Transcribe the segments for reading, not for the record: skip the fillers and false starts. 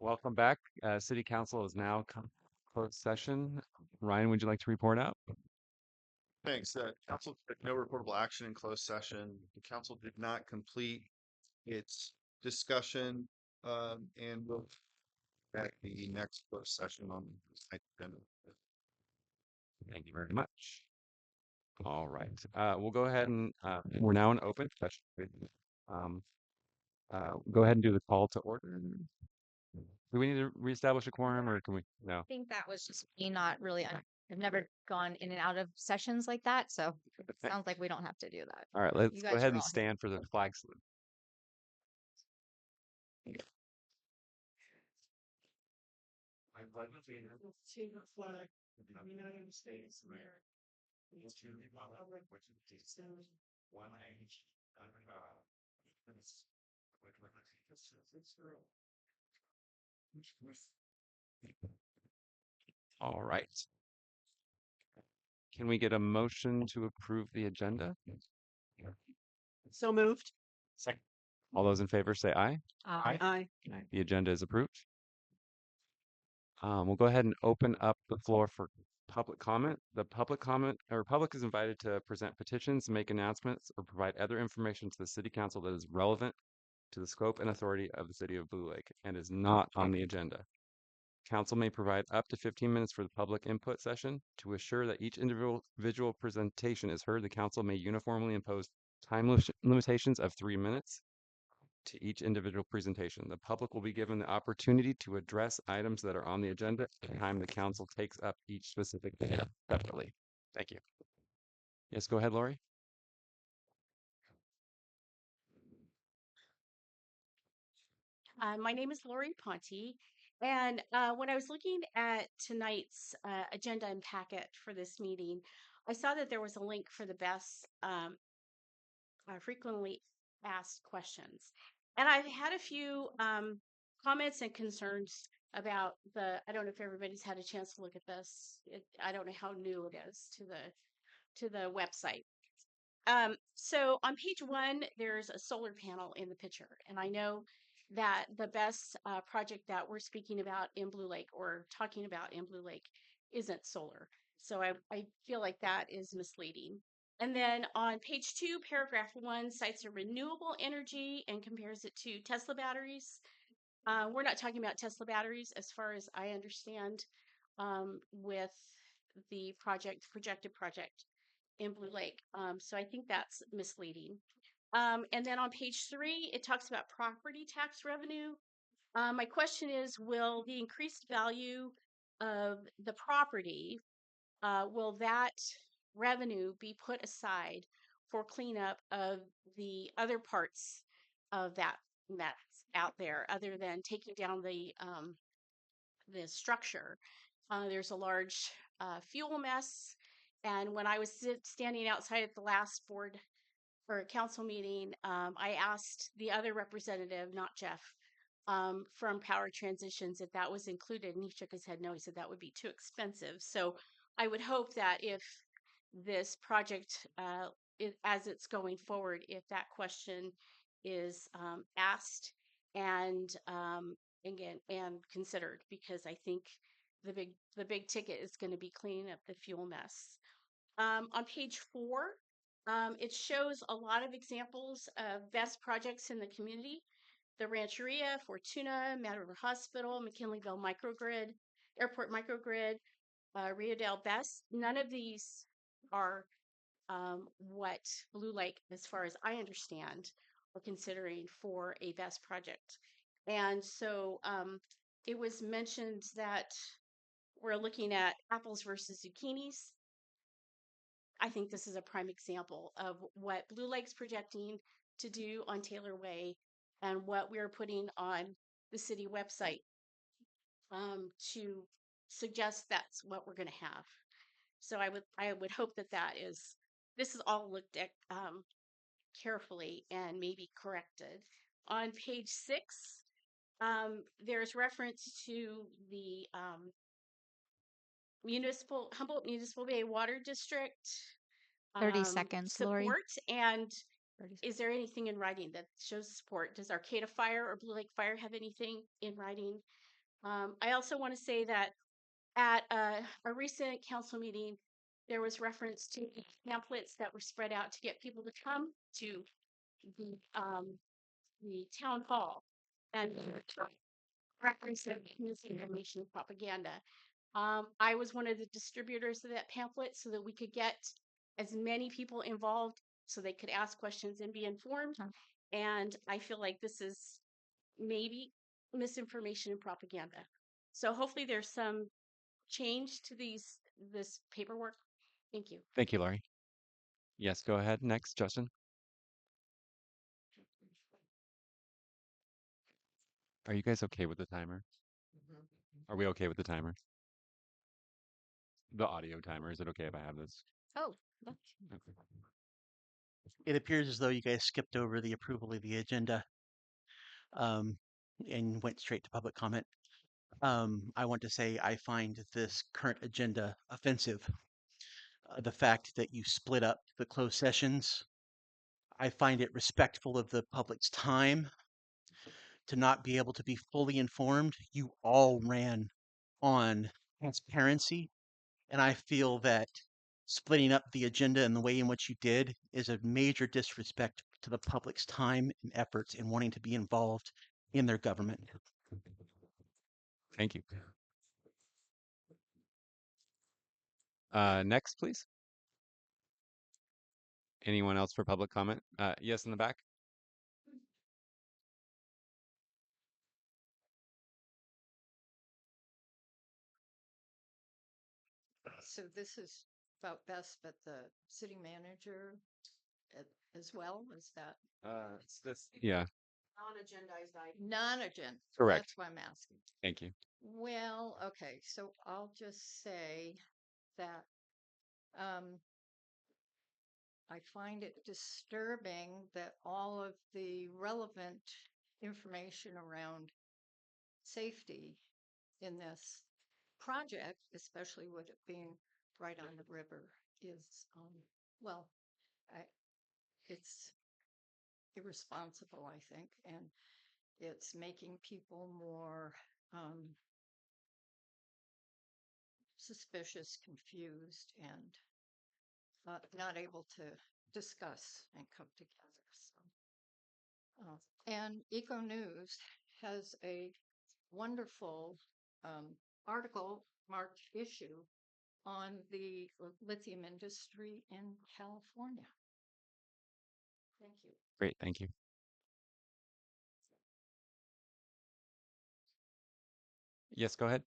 Welcome back. City Council is now closed session. Ryan, would you like to report out? Thanks. Council took no reportable action in closed session. The council did not complete its discussion, and will at the next closed session on the agenda. Thank you very much. All right. We'll go ahead and we're now in open session. Um, go ahead and do the call to order. Do we need to reestablish a quorum or can we? No. Think that was just me not really. I've never gone in and out of sessions like that, so it sounds like we don't have to do that. All right. You Let's go guys ahead are and all here. stand for the flag salute. I pledge allegiance to the flag of the United States of America, and to the republic which stands one nation under God, indivisible, with liberty and justice for all. All right. Can we get a motion to approve the agenda? So moved. Second. All those in favor say aye. Aye. The agenda is approved. We'll go ahead and open up the floor for public comment. The public comment or public is invited to present petitions, make announcements, or provide other information to the city council that is relevant to the scope and authority of the city of Blue Lake and is not on the agenda. Council may provide up to 15 minutes for the public input session. To assure that each individual presentation is heard, the council may uniformly impose time limitations of 3 minutes to each individual presentation. The public will be given the opportunity to address items that are on the agenda at the time the council takes up each specific item separately. Thank you. Yes, go ahead, Lori. My name is Lori Ponte, and when I was looking at tonight's agenda and packet for this meeting, I saw that there was a link for the best frequently asked questions. And I've had a few comments and concerns about I don't know if everybody's had a chance to look at this. I don't know how new it is to the website. So on page one, there's a solar panel in the picture, and I know that the best project that we're speaking about in Blue Lake or talking about in Blue Lake isn't solar. So I feel like that is misleading. And then on page two, paragraph one cites a renewable energy and compares it to Tesla batteries. We're not talking about Tesla batteries, as far as I understand, with the projected project in Blue Lake. So I think that's misleading. And then on page three, it talks about property tax revenue. My question is, will the increased value of the property, will that revenue be put aside for cleanup of the other parts of that's out there, other than taking down the structure? There's a large fuel mess. And when I was standing outside at the last board or council meeting, I asked the other representative, not Jeff, from Power Transitions, if that was included. And he shook his head no. He said that would be too expensive. So I would hope that if this project, as it's going forward, if that question is asked and again and considered, because I think the big ticket is going to be cleaning up the fuel mess. On page four, it shows a lot of examples of best projects in the community: the Rancheria, Fortuna, Mad River Hospital, McKinleyville Microgrid, Airport Microgrid, Rio Del Best. None of these are what Blue Lake, as far as I understand, are considering for a best project. And so it was mentioned that we're looking at apples versus zucchinis. I think this is a prime example of what Blue Lake's projecting to do on Taylor Way and what we're putting on the city website to suggest that's what we're going to have. So I would hope that this is all looked at carefully and maybe corrected. On page six, there's reference to the Humboldt Municipal Bay Water District 30 seconds, Lori. support. And 30 is there anything in writing that shows support? Does Arcata Fire or Blue Lake Fire have anything in writing I also want to say that at a recent council meeting, there was reference to pamphlets that were spread out to get people to come to the town hall and reference of misinformation and propaganda. I was one of the distributors of that pamphlet so that we could get as many people involved so they could ask questions and be informed. Huh. And I feel like this is maybe misinformation and propaganda. So hopefully there's some change to this paperwork. Thank you. Thank you, Laurie. Yes, go ahead. Next, Justin. Are you guys okay with the timer? Are we okay with the timer? The audio timer. Is it okay if I have this? Oh, look. Okay. It appears as though you guys skipped over the approval of the agenda um, and went straight to public comment. I want to say I find this current agenda offensive. The fact that you split up the closed sessions, I find it respectful of the public's time to not be able to be fully informed. You all ran on transparency, and I feel that splitting up the agenda in the way in which you did is a major disrespect to the public's time and efforts in wanting to be involved in their government. Thank you. Next, please. Anyone else for public comment? Yes, in the back. So this is about Best, but the city manager as well, is that It's this. Yeah, Non-agendized item. non-agenda? correct. That's why I'm asking. Thank you. Well, okay, so I'll just say that I find it disturbing that all of the relevant information around safety in this project, especially with it being right on the river, is well, I, it's irresponsible, I think, and it's making people more suspicious, confused, and not able to discuss and come together. So, and Eco News has a wonderful article marked issue on the lithium industry in California. Thank you. Great. Thank you. Yes, go ahead.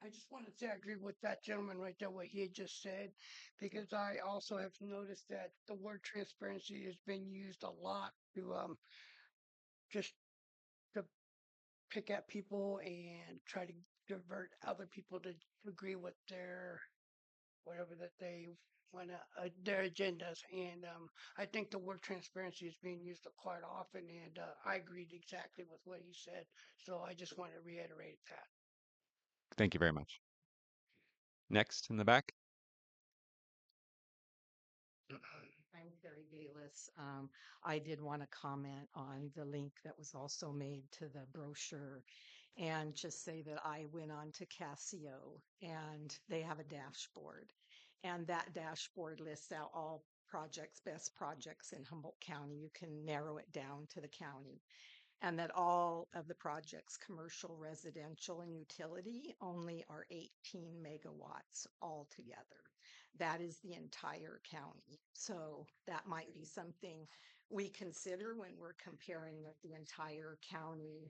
I just want to say I agree with that gentleman right there, what he had just said, because I also have noticed that the word transparency has been used a lot to just to pick at people and try to divert other people to agree with their whatever that they want to their agendas. And I think the word transparency is being used quite often, and I agreed exactly with what he said. So I just want to reiterate that. Thank you very much. Next, in the back. I'm Carrie Bayless. I did want to comment on the link that was also made to the brochure and just say that I went on to Casio and they have a dashboard. And that dashboard lists out all projects, best projects in Humboldt County. You can narrow it down to the county. And that all of the projects, commercial, residential, and utility, only are 18 megawatts altogether. That is the entire county. So that might be something we consider when we're comparing with the entire county.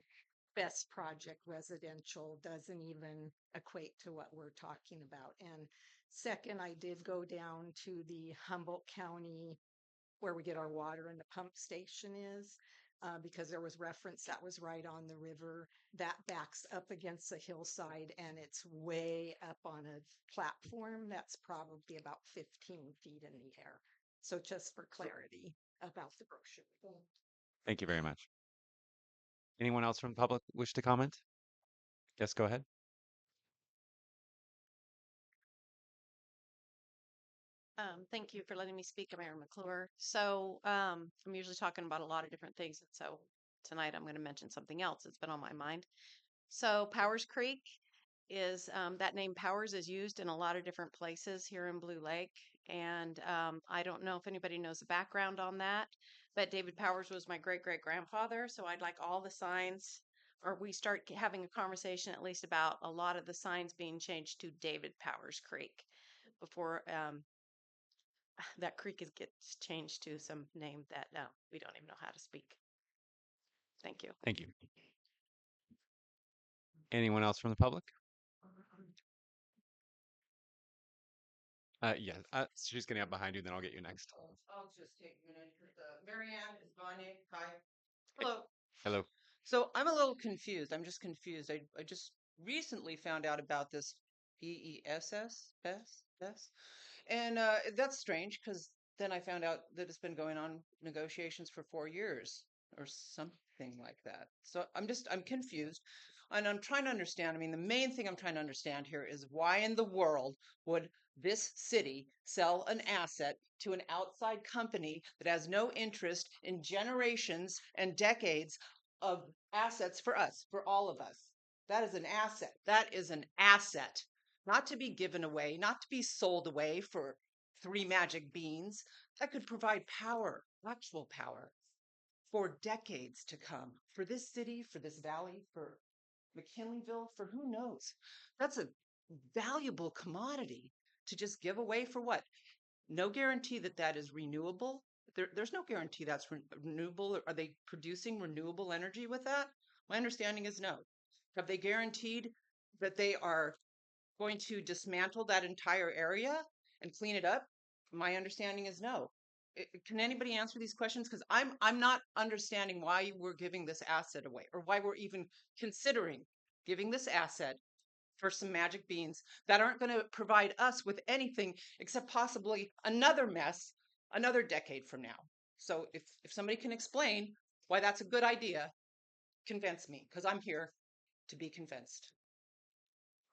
Best project residential doesn't even equate to what we're talking about. And second, I did go down to the Humboldt County where we get our water and the pump station is. Because there was reference that was right on the river that backs up against the hillside and it's way up on a platform that's probably about 15 feet in the air. So just for clarity about the brochure. Thank you very much. Anyone else from the public wish to comment? Yes, go ahead. Thank you for letting me speak. I'm Erin McClure. So, I'm usually talking about a lot of different things. And so tonight I'm going to mention something else that's been on my mind. So, Powers Creek is that name Powers is used in a lot of different places here in Blue Lake. And I don't know if anybody knows the background on that, but David Powers was my great great grandfather. So, I'd like all the signs, or we start having a conversation at least about a lot of the signs being changed to David Powers Creek before that creek gets changed to some name that we don't even know how to speak. Thank you. Thank you. Anyone else from the public? Yeah, she's getting up behind you, then I'll get you next. I'll just take a minute. Mary Ann is my name. Hi. Hello. Hello. So I'm a little confused. I'm just confused. I just recently found out about this BESS. And that's strange because then I found out that it's been going on negotiations for 4 years or something like that. So I'm confused. And I'm trying to understand. I mean, the main thing I'm trying to understand here is why in the world would this city sell an asset to an outside company that has no interest in generations and decades of assets for us, for all of us? That is an asset. That is an asset, not to be given away, not to be sold away for 3 magic beans. That could provide power, actual power, for decades to come, for this city, for this valley, for McKinleyville, for who knows. That's a valuable commodity to just give away for what? No guarantee that that is renewable. There's no guarantee that's renewable. Are they producing renewable energy with that? My understanding is no. Have they guaranteed that they are going to dismantle that entire area and clean it up? My understanding is no. Can anybody answer these questions? Because I'm not understanding why we're giving this asset away, or why we're even considering giving this asset for some magic beans that aren't going to provide us with anything except possibly another mess another decade from now. So if somebody can explain why that's a good idea, convince me, because I'm here to be convinced.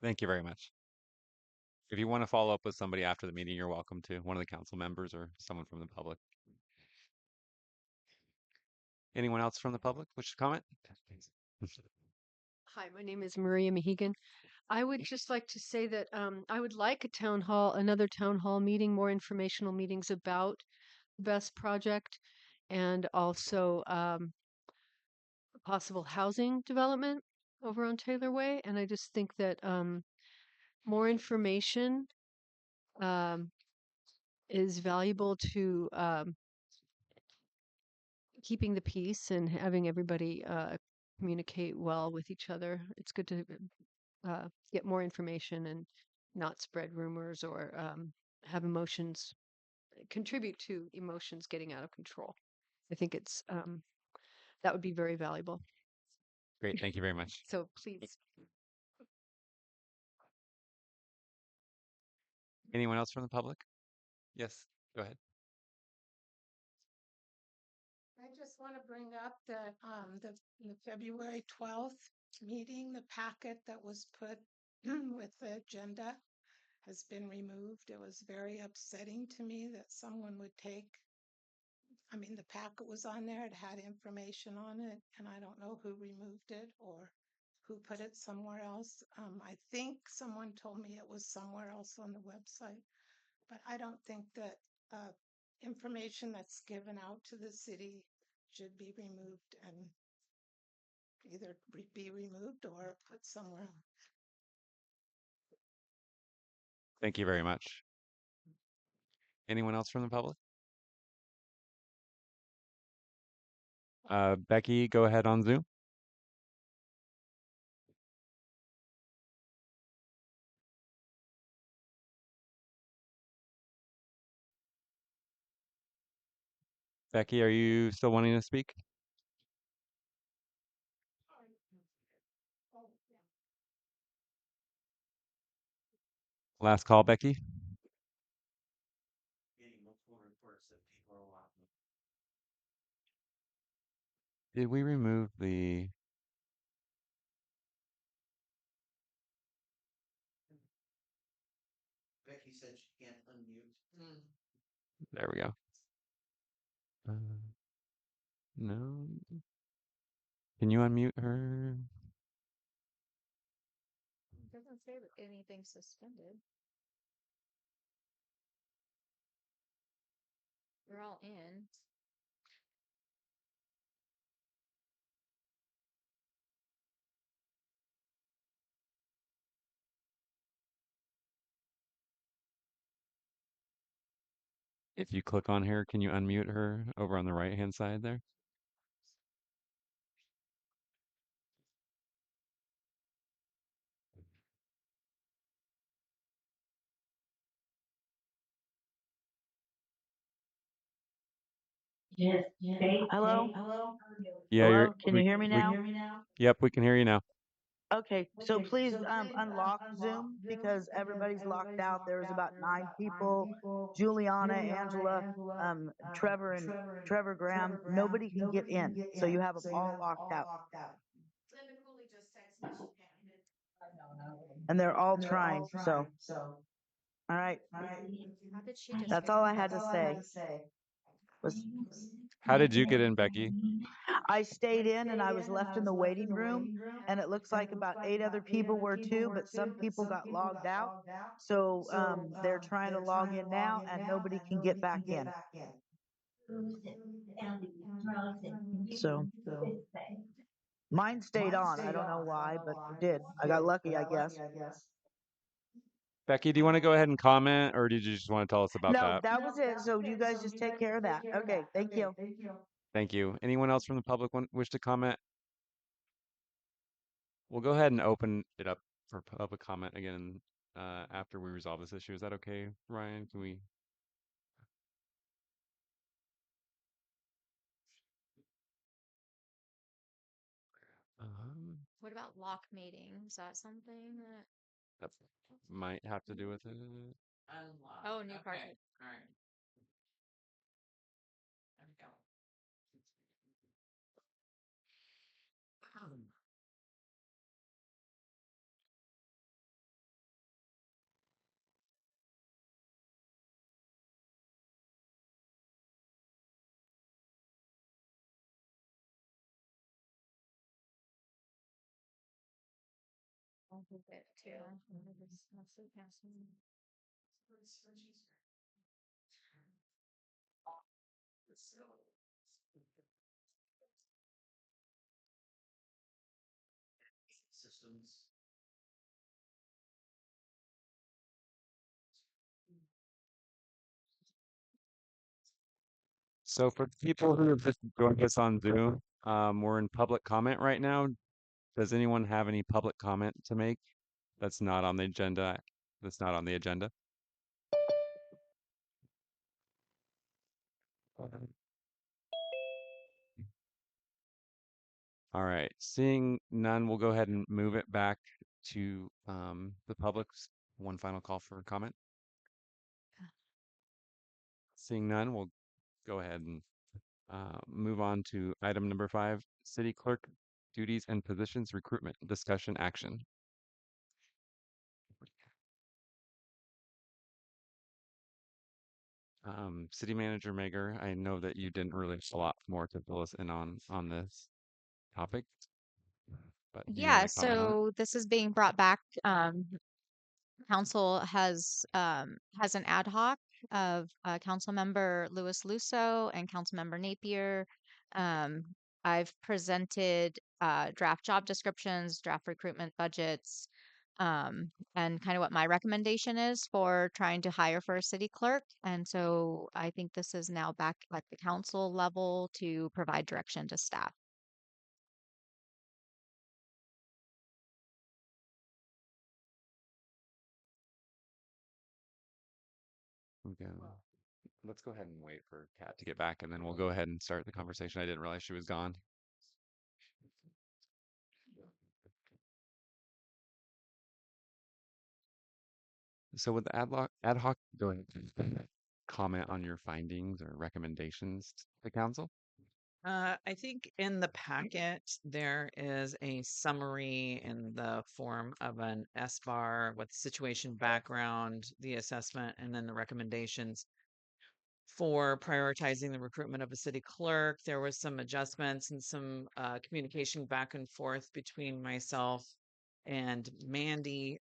Thank you very much. If you want to follow up with somebody after the meeting, you're welcome to, one of the council members or someone from the public. Anyone else from the public wish to comment? Hi, my name is Maria Mahegan. I would just like to say that I would like a town hall, another town hall meeting, more informational meetings about the BESS project, and also possible housing development over on Taylor Way. And I just think that more information um, is valuable to keeping the peace and having everybody communicate well with each other. It's good to get more information and not spread rumors or have emotions contribute to emotions getting out of control. I think it's that would be very valuable. Great, thank you very much. So please. Anyone else from the public? Yes, go ahead. I just want to bring up that the February 12th meeting, the packet that was put with the agenda has been removed. It was very upsetting to me that someone would take, I mean, the packet was on there, it had information on it, and I don't know who removed it or who put it somewhere else. I think someone told me it was somewhere else on the website, but I don't think that information that's given out to the city should be removed and either be removed or put somewhere else. Thank you very much. Anyone else from the public? Becky, go ahead on Zoom. Becky, are you still wanting to speak? Last call, Becky. Getting multiple reports that people are walking. Did we remove the? Becky said she can't unmute. There we go. No. Can you unmute her? It doesn't say that anything suspended. We're all in. If you click on her, can you unmute her over on the right hand side there? Hello? Yeah, Hello? Can you hear me now? Yep, we can hear you now. Okay, so please unlock Zoom because everybody's locked out. There's about 9 people. Juliana, Angela, Trevor and Trevor Graham. Nobody can get in. So you have them all locked out. Linda Cooley just texted me. She can't. And they're all trying. So all right. How did she just That's get all in? I had to say. Was How did you get in, Becky? I stayed in and I was left in the waiting room, and it looks like about 8 other people were too, but some people got logged out. So they're trying to log in now and nobody can get back in. So mine stayed on. I don't know why, but it did. I got lucky, I guess. Becky, do you want to go ahead and comment, or did you just want to tell us about No, that? that was it. So you guys just take care of that. Okay, thank you. Thank you. Anyone else from the public wish to comment? We'll go ahead and open it up for public comment again after we resolve this issue. Is that okay, Ryan? Can we? What about lock meeting? Is that something that? That might have to do with it. Oh, new part. All right. There we go. I'll move it too. Systems. So for people who have just joined us on Zoom, we're in public comment right now. Does anyone have any public comment to make that's not on the agenda? That's not on the agenda. All right, seeing none, we'll go ahead and move it back to the public's one final call for comment. Seeing none, we'll go ahead and move on to item number 5, city clerk duties and positions recruitment discussion action. City Manager Mager, I know that you didn't really have a lot more to fill us in on this topic, but do you want Yeah, to comment on it? so this is being brought back. Council has an ad hoc of council member Louis Lusso and council member Napier. I've presented draft job descriptions, draft recruitment budgets, and kind of what my recommendation is for trying to hire for a city clerk. And so I think this is now back at the council level to provide direction to staff. Okay. Let's go ahead and wait for Kat to get back, and then we'll go ahead and start the conversation. I didn't realize she was gone. So with the ad hoc, go ahead and comment on your findings or recommendations to the council. I think in the packet there is a summary in the form of an SBAR with situation background, the assessment, and then the recommendations. for prioritizing the recruitment of a city clerk. There was some adjustments and some communication back and forth between myself and Mandy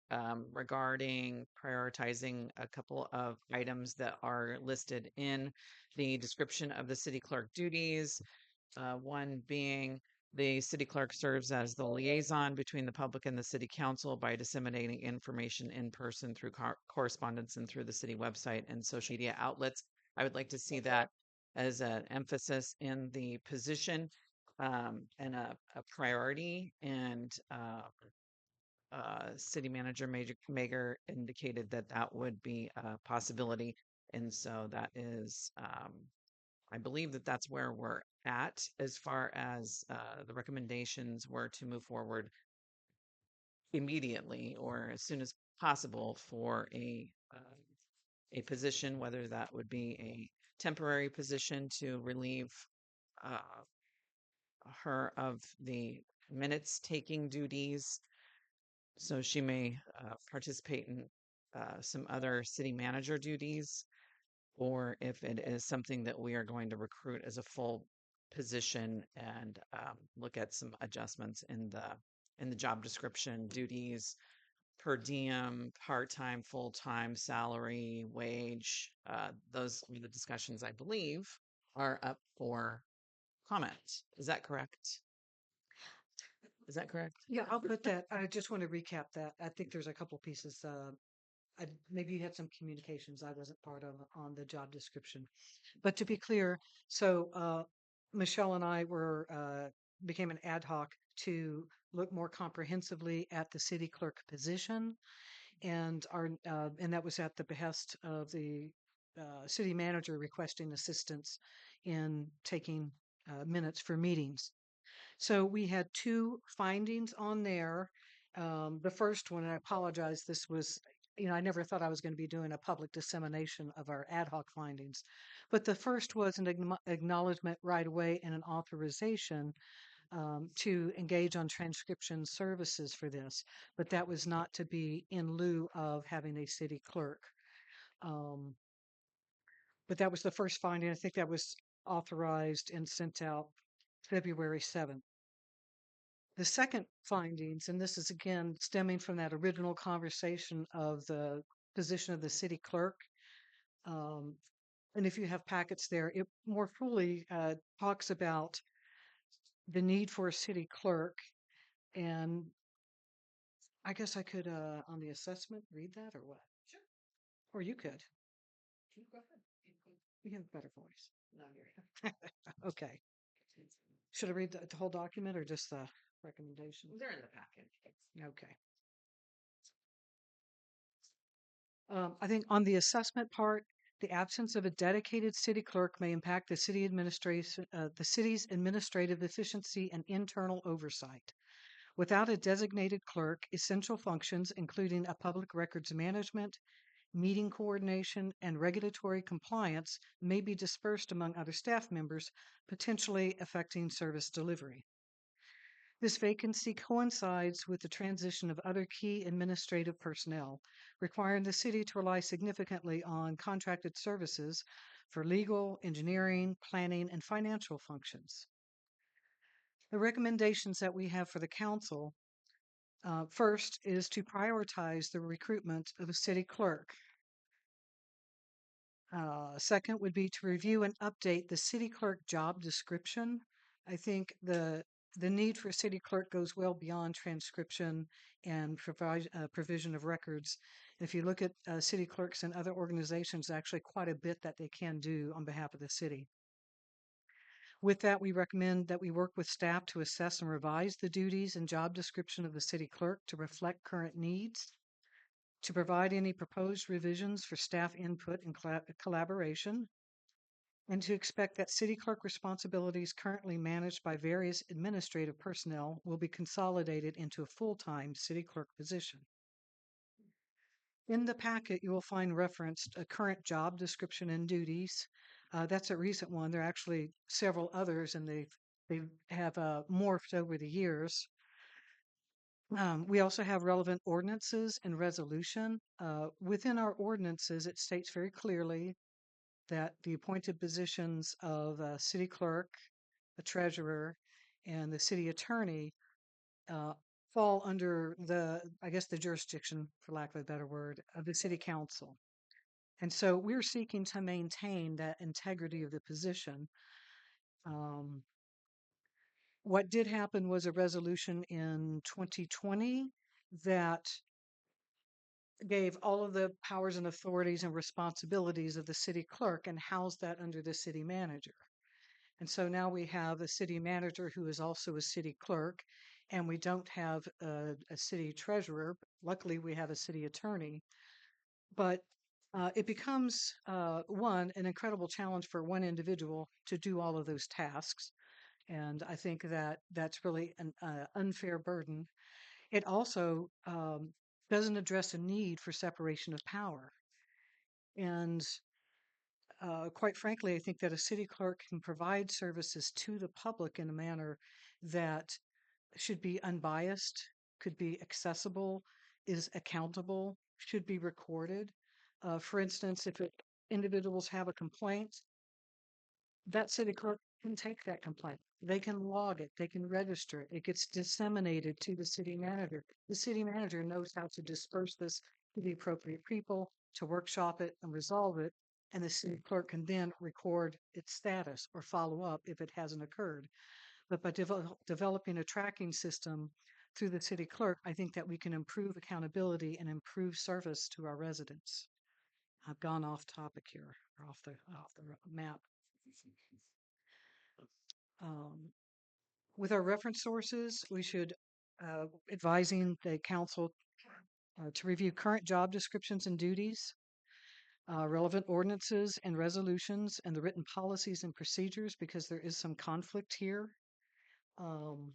regarding prioritizing a couple of items that are listed in the description of the city clerk duties. One being the city clerk serves as the liaison between the public and the city council by disseminating information in person through correspondence and through the city website and social media outlets. I would like to see that as an emphasis in the position and a priority. And city manager Mager indicated that that would be a possibility. And so that is, I believe that that's where we're at as far as the recommendations were to move forward immediately or as soon as possible for a position, whether that would be a temporary position to relieve uh, her of the minutes taking duties so she may participate in some other city manager duties, or if it is something that we are going to recruit as a full position and look at some adjustments in the job description, duties, per diem, part-time, full-time, salary, wage. Those are the discussions I believe are up for comment. Is that correct? Is that correct? Yeah, I'll put that. I just want to recap that. I think there's a couple pieces. Maybe you had some communications I wasn't part of on the job description. But to be clear, so Michelle and I became an ad hoc to look more comprehensively at the city clerk position, and that was at the behest of the city manager requesting assistance in taking minutes for meetings. So we had two findings on there. The first one, and I apologize, this was, I never thought I was going to be doing a public dissemination of our ad hoc findings. But the first was an acknowledgement right away and an authorization to engage on transcription services for this. But that was not to be in lieu of having a city clerk. But that was the first finding. I think that was authorized and sent out February 7th. The second findings, and this is again stemming from that original conversation of the position of the city clerk, and if you have packets there, it more fully talks about the need for a city clerk. And I guess I could, on the assessment, read that or what? Sure. Or you could. Go ahead. You have a better voice. No, you're okay. Should I read the whole document or just the recommendations? They're in the packet. Okay. I think on the assessment part, the absence of a dedicated city clerk may impact the city administration, the city's administrative efficiency and internal oversight. Without a designated clerk, essential functions, including a public records management, meeting coordination, and regulatory compliance, may be dispersed among other staff members, potentially affecting service delivery. This vacancy coincides with the transition of other key administrative personnel, requiring the city to rely significantly on contracted services for legal, engineering, planning, and financial functions. The recommendations that we have for the council, first, is to prioritize the recruitment of a city clerk. Second would be to review and update the city clerk job description. I think the need for a city clerk goes well beyond transcription and provision of records. If you look at city clerks in other organizations, actually quite a bit that they can do on behalf of the city. With that, we recommend that we work with staff to assess and revise the duties and job description of the city clerk to reflect current needs, to provide any proposed revisions for staff input and collaboration, and to expect that city clerk responsibilities currently managed by various administrative personnel will be consolidated into a full-time city clerk position. In the packet, you will find referenced a current job description and duties. That's a recent one. There are actually several others, and they have morphed over the years. We also have relevant ordinances and resolution. Within our ordinances, it states very clearly that the appointed positions of a city clerk, a treasurer, and the city attorney uh, fall under I guess, the jurisdiction, for lack of a better word, of the city council. And so we're seeking to maintain that integrity of the position. Um, what did happen was a resolution in 2020 that gave all of the powers and authorities and responsibilities of the city clerk and housed that under the city manager. And so now we have a city manager who is also a city clerk, and we don't have a city treasurer. Luckily, we have a city attorney. But it becomes, an incredible challenge for one individual to do all of those tasks. And I think that that's really an unfair burden. It also doesn't address a need for separation of power. And quite frankly, I think that a city clerk can provide services to the public in a manner that should be unbiased, could be accessible, is accountable, should be recorded. For instance, if individuals have a complaint, that city clerk can take that complaint. They can log it, they can register it. It gets disseminated to the city manager. The city manager knows how to disperse this to the appropriate people, to workshop it and resolve it. And the city clerk can then record its status or follow up if it hasn't occurred. But by developing a tracking system through the city clerk, I think that we can improve accountability and improve service to our residents. I've gone off topic here, or off the map. With our reference sources, we should advising the council to review current job descriptions and duties, relevant ordinances and resolutions, and the written policies and procedures, because there is some conflict here. And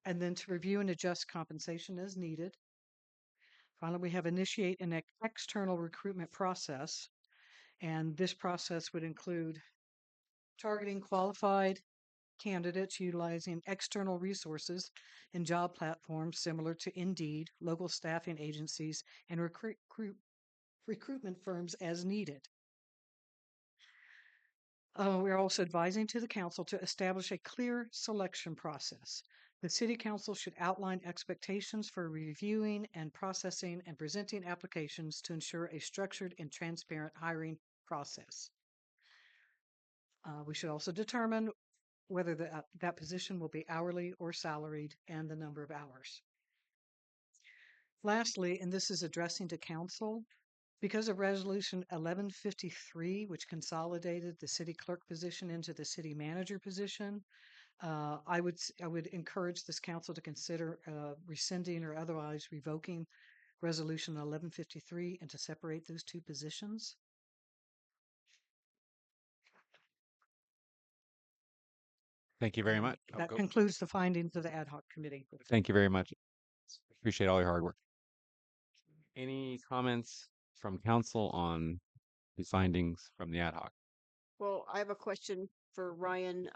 then to review and adjust compensation as needed. Finally, we have initiate an external recruitment process. And this process would include targeting qualified candidates utilizing external resources and job platforms similar to Indeed, local staffing agencies, and recruitment firms as needed. We're also advising to the council to establish a clear selection process. The city council should outline expectations for reviewing and processing and presenting applications to ensure a structured and transparent hiring process. We should also determine whether that position will be hourly or salaried and the number of hours. Lastly, and this is addressing to council, because of Resolution 1153, which consolidated the city clerk position into the city manager position, I would encourage this council to consider rescinding or otherwise revoking Resolution 1153 and to separate those two positions. Thank you very much. That concludes the findings of the ad hoc committee. Thank you very much. Appreciate all your hard work. Any comments from council on the findings from the ad hoc? Well, I have a question for Ryan.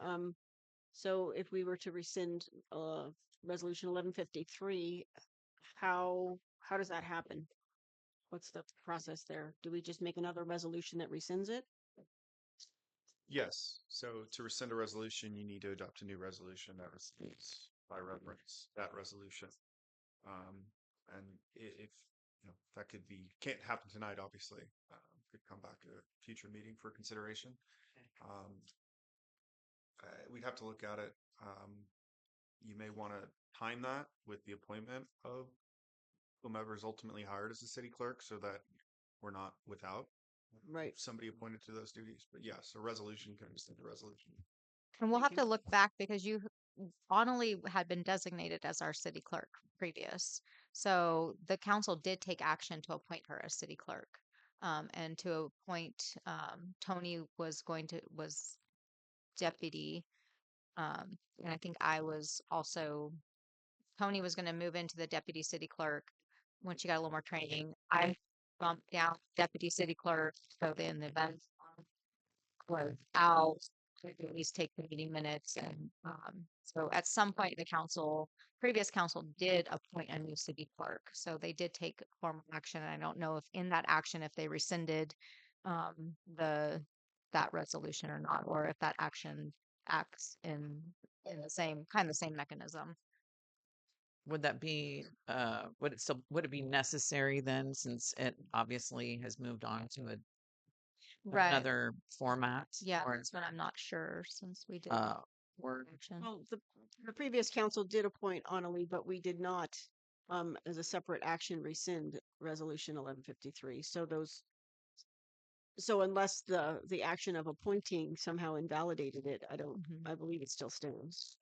So if we were to rescind resolution 1153, how does that happen? What's the process there? Do we just make another resolution that rescinds it? Yes. So to rescind a resolution, you need to adopt a new resolution that rescinds by reference that resolution. And if that can't happen tonight, obviously, could come back at a future meeting for consideration. We'd have to look at it. You may want to time that with the appointment of whomever is ultimately hired as the city clerk, so that we're not without somebody appointed to those duties. But yes, a resolution can rescind a resolution. And we'll have to look back because Annalie had been designated as our city clerk previous. So the council did take action to appoint her as city clerk. And to appoint Tony was deputy. And I think Tony was going to move into the deputy city clerk when she got a little more training. I bumped down deputy city clerk. So then the event was out, at least take the meeting minutes. And so at some point, previous council did appoint a new city clerk. So they did take formal action. And I don't know if in that action, if they rescinded the that resolution or not, or if that action acts in the same mechanism. Would that be, would it be necessary then, since it obviously has moved on to Right. another format? Yeah, Or, that's what I'm not sure since we did uh, Word? action. Well, the previous council did appoint Annalee, but we did not, as a separate action, rescind resolution 1153. So unless the action of appointing somehow invalidated it, I believe it still stands.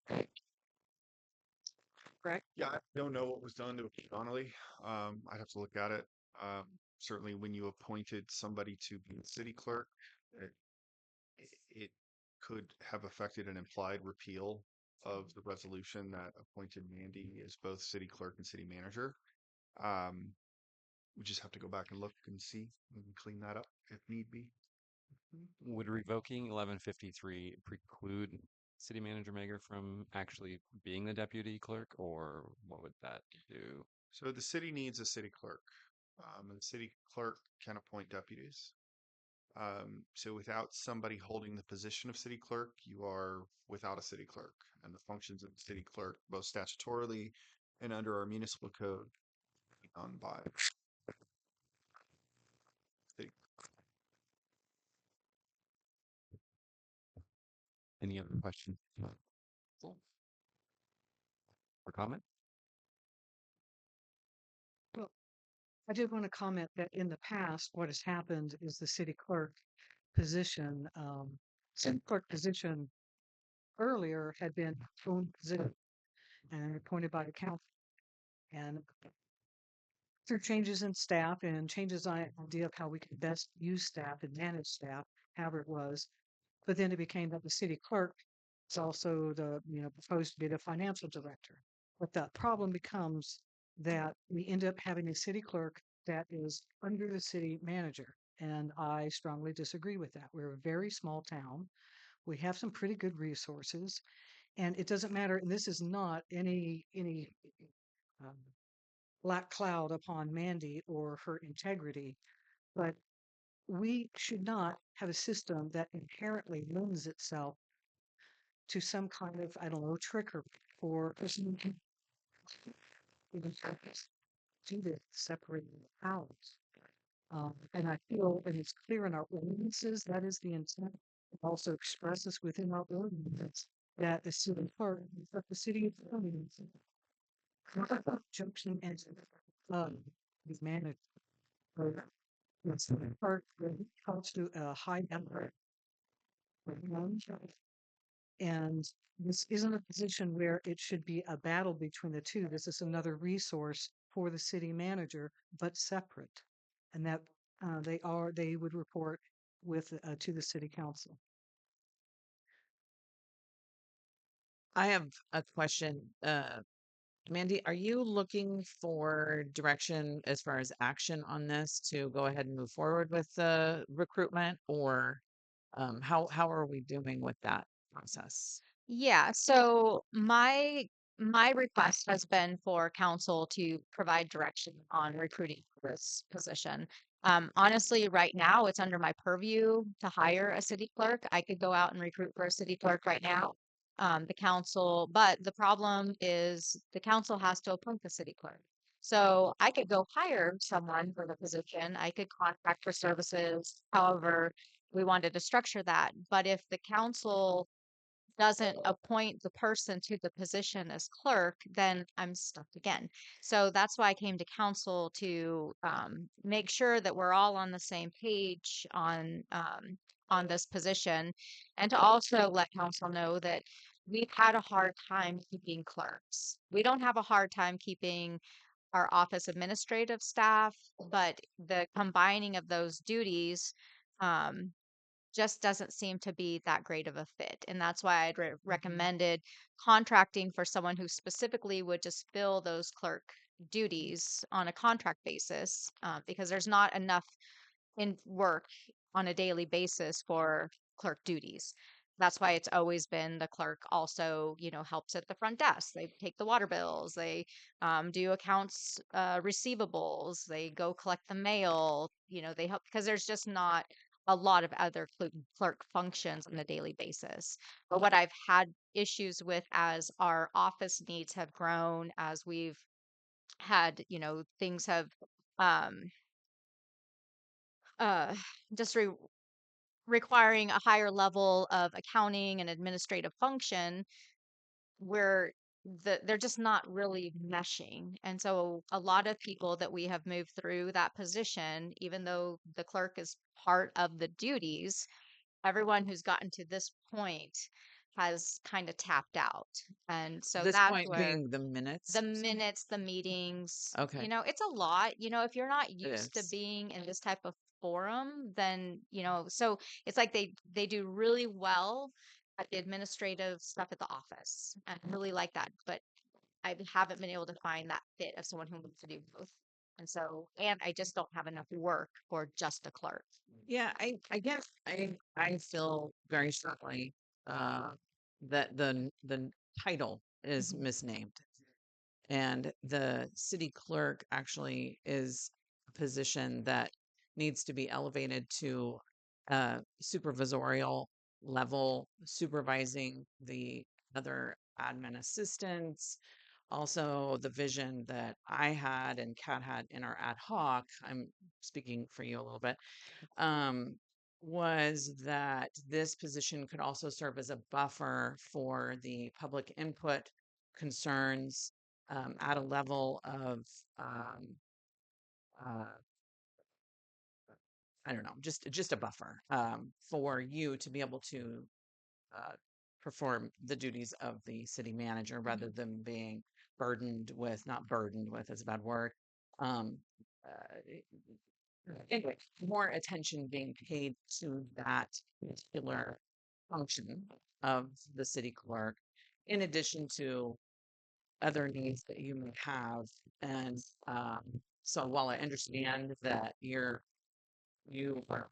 Correct? Yeah, I don't know what was done to Donnelly. I'd have to look at it. Certainly when you appointed somebody to be the city clerk, it could have affected an implied repeal of the resolution that appointed Mandy as both city clerk and city manager. We just have to go back and look and see and clean that up if need be. Would revoking 1153 preclude City Manager Mager from actually being the deputy clerk, or what would that do? So the city needs a city clerk, and the city clerk can appoint deputies. So without somebody holding the position of city clerk, you are without a city clerk, and the functions of the city clerk, both statutorily and under our municipal code, done by city. Any other questions? Or comment? Well, I did want to comment that in the past, what has happened is the city clerk position, city clerk position earlier had been own position and appointed by the council. And through changes in staff and changes in idea of how we could best use staff and manage staff, however it was, but then it became that the city clerk is also proposed to be the financial director. But the problem becomes that we end up having a city clerk that is under the city manager. And I strongly disagree with that. We're a very small town. We have some pretty good resources, and it doesn't matter. And this is not any um, black cloud upon Mandy or her integrity, but we should not have a system that inherently lends itself to some kind of, I don't know, trickery for do this separating the powers. And I feel, and it's clear in our ordinances, that is the intent. It also expresses within our ordinance that the city clerk, that the city attorney, junction and is managed. It's the clerk that comes to a high number. And this isn't a position where it should be a battle between the two. This is another resource for the city manager, but separate. And that they would report with to the city council. I have a question. Mandy, are you looking for direction as far as action on this to go ahead and move forward with the recruitment, or how are we doing with that process? Yeah, so my request has been for council to provide direction on recruiting for this position. Honestly, right now it's under my purview to hire a city clerk. I could go out and recruit for a city clerk right now. But the problem is the council has to appoint the city clerk. So I could go hire someone for the position. I could contract for services, however we wanted to structure that. But if the council doesn't appoint the person to the position as clerk, then I'm stuck again. So that's why I came to council to make sure that we're all on the same page on this position, and to also let council know that we've had a hard time keeping clerks. We don't have a hard time keeping our office administrative staff, but the combining of those duties um, just doesn't seem to be that great of a fit. And that's why I'd recommended contracting for someone who specifically would just fill those clerk duties on a contract basis, because there's not enough in work on a daily basis for clerk duties. That's why it's always been the clerk also, helps at the front desk. They take the water bills, they do accounts receivables, they go collect the mail, they help because there's just not a lot of other clerk functions on a daily basis. But what I've had issues with as our office needs have grown, as we've had, things have um uh just requiring a higher level of accounting and administrative function where they're just not really meshing. And so a lot of people that we have moved through that position, even though the clerk is part of the duties, everyone who's gotten to this point has kind of tapped out. And so This that's point where being the minutes. the minutes, the meetings, Okay. it's a lot. If you're not It used to is. being in this type of forum, then, so it's like they do really well at the administrative stuff at the office. And I really like that. But I haven't been able to find that fit of someone who wants to do both. And I just don't have enough work for just a clerk. Yeah, I guess I feel very strongly uh that the title is Mhm. misnamed. And the city clerk actually is a position that needs to be elevated to supervisorial level, supervising the other admin assistants. Also, the vision that I had and Kat had in our ad hoc, I'm speaking for you a little bit, um, was that this position could also serve as a buffer for the public input concerns at a level of uh, I don't know, just a buffer for you to be able to uh, perform the duties of the city manager rather than being not burdened with is a bad word. Um, anyway, more attention being paid to that particular function of the city clerk, in addition to other needs that you may have. And so while I understand that you are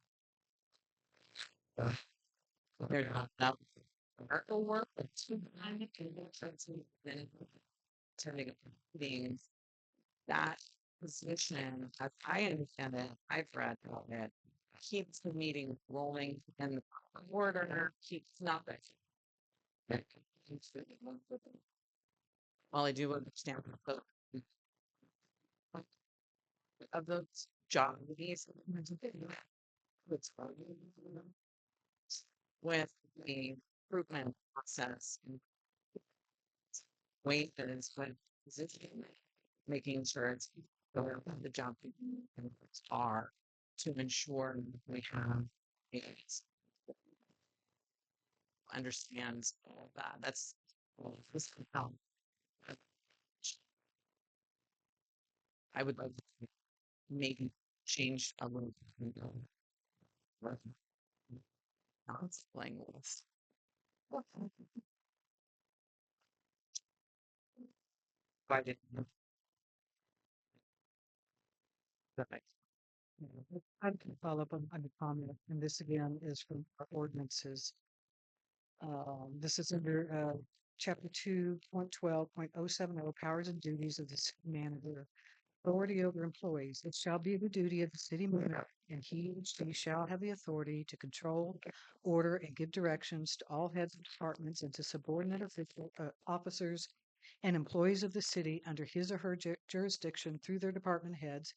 there's not enough clerical work, but turning being that position, as I understand it, I've read about it, keeps the meeting rolling in the proper order, keeps nothing. While I do understand the of those job duties with the recruitment process and weight that is with position, making sure it's the job are to ensure we have a understands all of that. That's this can help. I would like to maybe change a little bit. Now it's playing with. I didn't know that I can follow up on the comment, and this again is from our ordinances. This is under chapter 2.12.070, powers and duties of the city manager. Authority over employees. It shall be the duty of the city manager, and he or she shall have the authority to control, order, and give directions to all heads of departments and to subordinate officers and employees of the city under his or her jurisdiction through their department heads,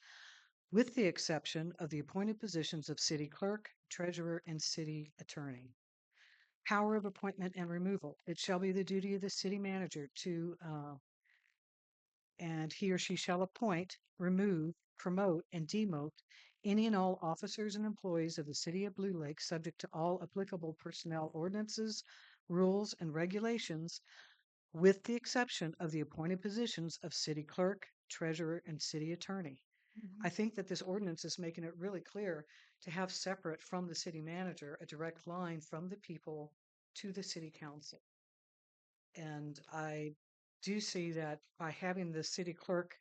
with the exception of the appointed positions of city clerk, treasurer, and city attorney. Power of appointment and removal. It shall be the duty of the city manager to and he or she shall appoint, remove, promote, and demote any and all officers and employees of the city of Blue Lake subject to all applicable personnel ordinances, rules, and regulations, with the exception of the appointed positions of city clerk, treasurer, and city attorney. I think that this ordinance is making it really clear to have separate from the city manager a direct line from the people to the city council. And I do see that by having the city clerk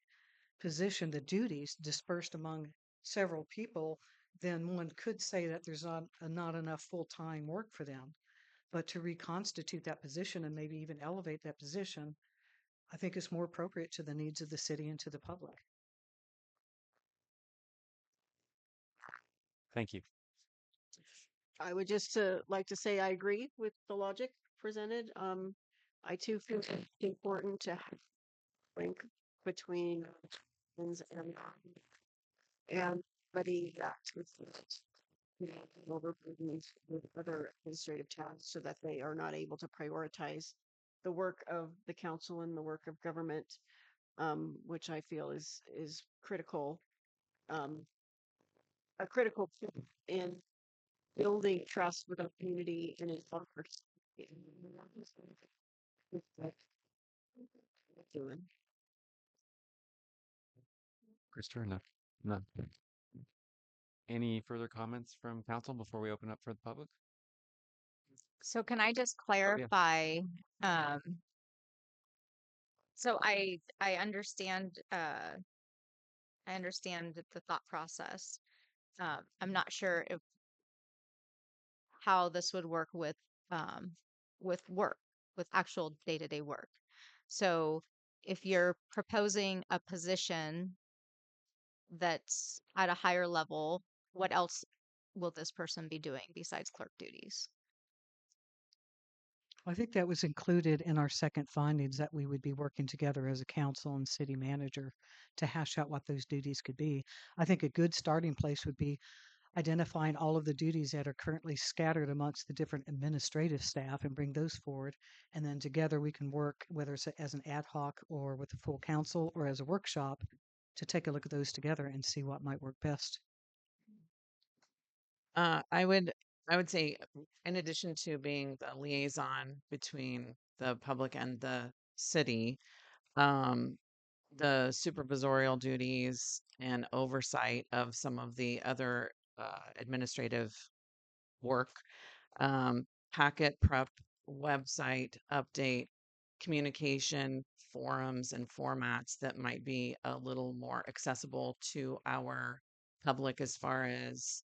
position, the duties dispersed among several people, then one could say that there's not enough full-time work for them. But to reconstitute that position and maybe even elevate that position, I think is more appropriate to the needs of the city and to the public. Thank you. I would just like to say I agree with the logic presented. I too feel it's important to link between things and buddy that overburdened with other administrative tasks so that they are not able to prioritize the work of the council and the work of government, which I feel is critical, um, a critical point in building trust with our community and in doing. Christopher, no, no. Any further comments from council before we open up for the public? So can I just Oh, yeah. clarify? Um, so I understand the thought process. I'm not sure if how this would work with work, with actual day-to-day work. So if you're proposing a position that's at a higher level, what else will this person be doing besides clerk duties? I think that was included in our second findings that we would be working together as a council and city manager to hash out what those duties could be. I think a good starting place would be identifying all of the duties that are currently scattered amongst the different administrative staff and bring those forward. And then together we can work, whether it's as an ad hoc or with the full council or as a workshop, to take a look at those together and see what might work best. I would say, in addition to being the liaison between the public and the city, um, the supervisorial duties and oversight of some of the other administrative work, um, packet prep, website update, communication, forums, and formats that might be a little more accessible to our public as far as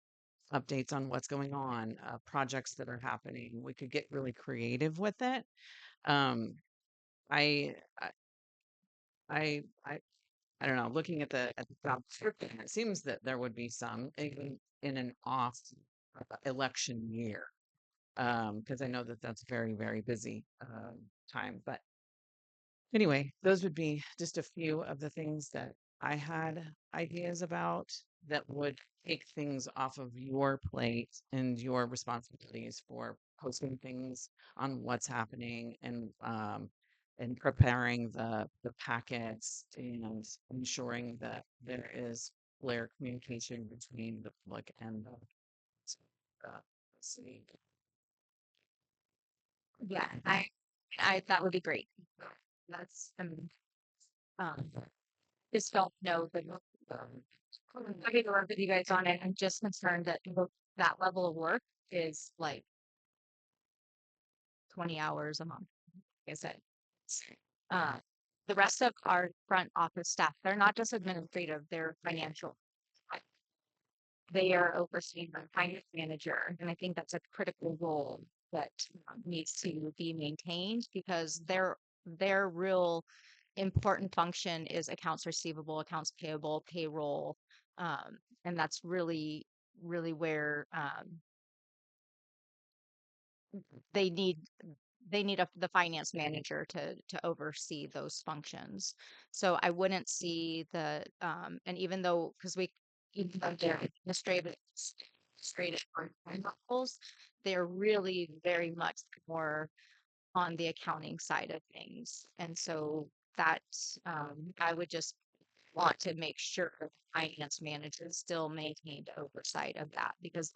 updates on what's going on, projects that are happening. We could get really creative with it. Um, I, I, I, I don't know. Looking at the job description, it seems that there would be some even in an off election year, because I know that that's very, very busy time. But anyway, those would be just a few of the things that I had ideas about that would take things off of your plate and your responsibilities for posting things on what's happening and preparing the packets and ensuring that there is clear communication between the public and the city. Yeah, I that would be great. That's just don't know that I get to work with you guys on it. I'm just concerned that that level of work is like 20 hours a month. Like I said, uh, the rest of our front office staff, they're not just administrative, they're financial. They are overseeing the finance manager, and I think that's a critical role that needs to be maintained because their real important function is accounts receivable, accounts payable, payroll, and that's really where they need the finance manager to oversee those functions. So I wouldn't see the and even though because we even though they're administrative roles, they're really very much more on the accounting side of things. And so that I would just want to make sure the finance manager still maintained oversight of that because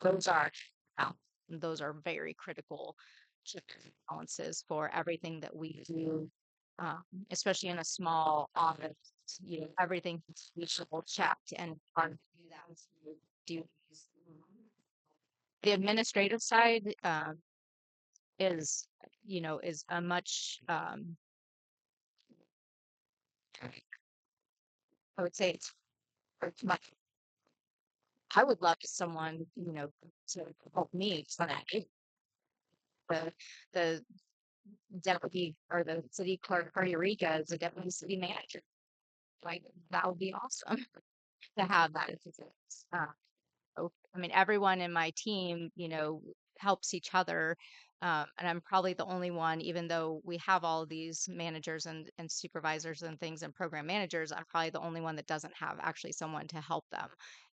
those are very critical checks and balances for everything that we do, especially in a small office. You know, everything we double checked and hard to do that with duties. The administrative side is, is a much I would say it's much. I would love someone, to help me fund the the deputy or the city clerk for Eureka as a deputy city manager. Like that would be awesome to have that. So, I mean, everyone in my team, helps each other. And I'm probably the only one, even though we have all these managers and supervisors and things and program managers, I'm probably the only one that doesn't have actually someone to help them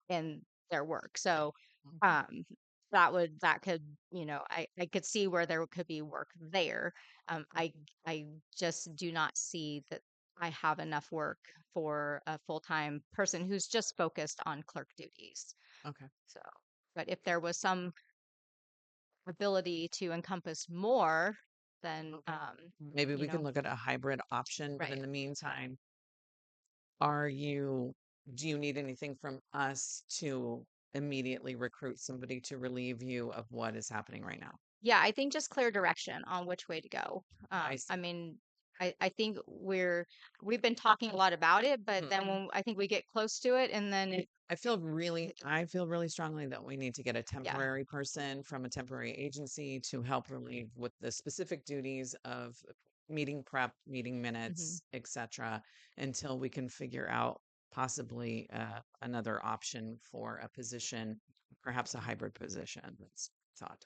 in their work. So that could, I could see where there could be work there. I just do not see that I have enough work for a full-time person who's just focused on clerk duties. Okay. So, but if there was some ability to encompass more, then Maybe you we can know, look at a hybrid option, but in right. the meantime, do you need anything from us to immediately recruit somebody to relieve you of what is happening right now? Yeah, I think just clear direction on which way to go. I I see. mean, I think we've been talking a lot about it, but Mhm. then when I think we get close to it, and then I feel really strongly that we need to get a yeah, temporary person from a temporary agency to help relieve with the specific duties of meeting prep, meeting hmm minutes, etc., until we can figure out possibly another option for a position, perhaps a hybrid position. That's thought.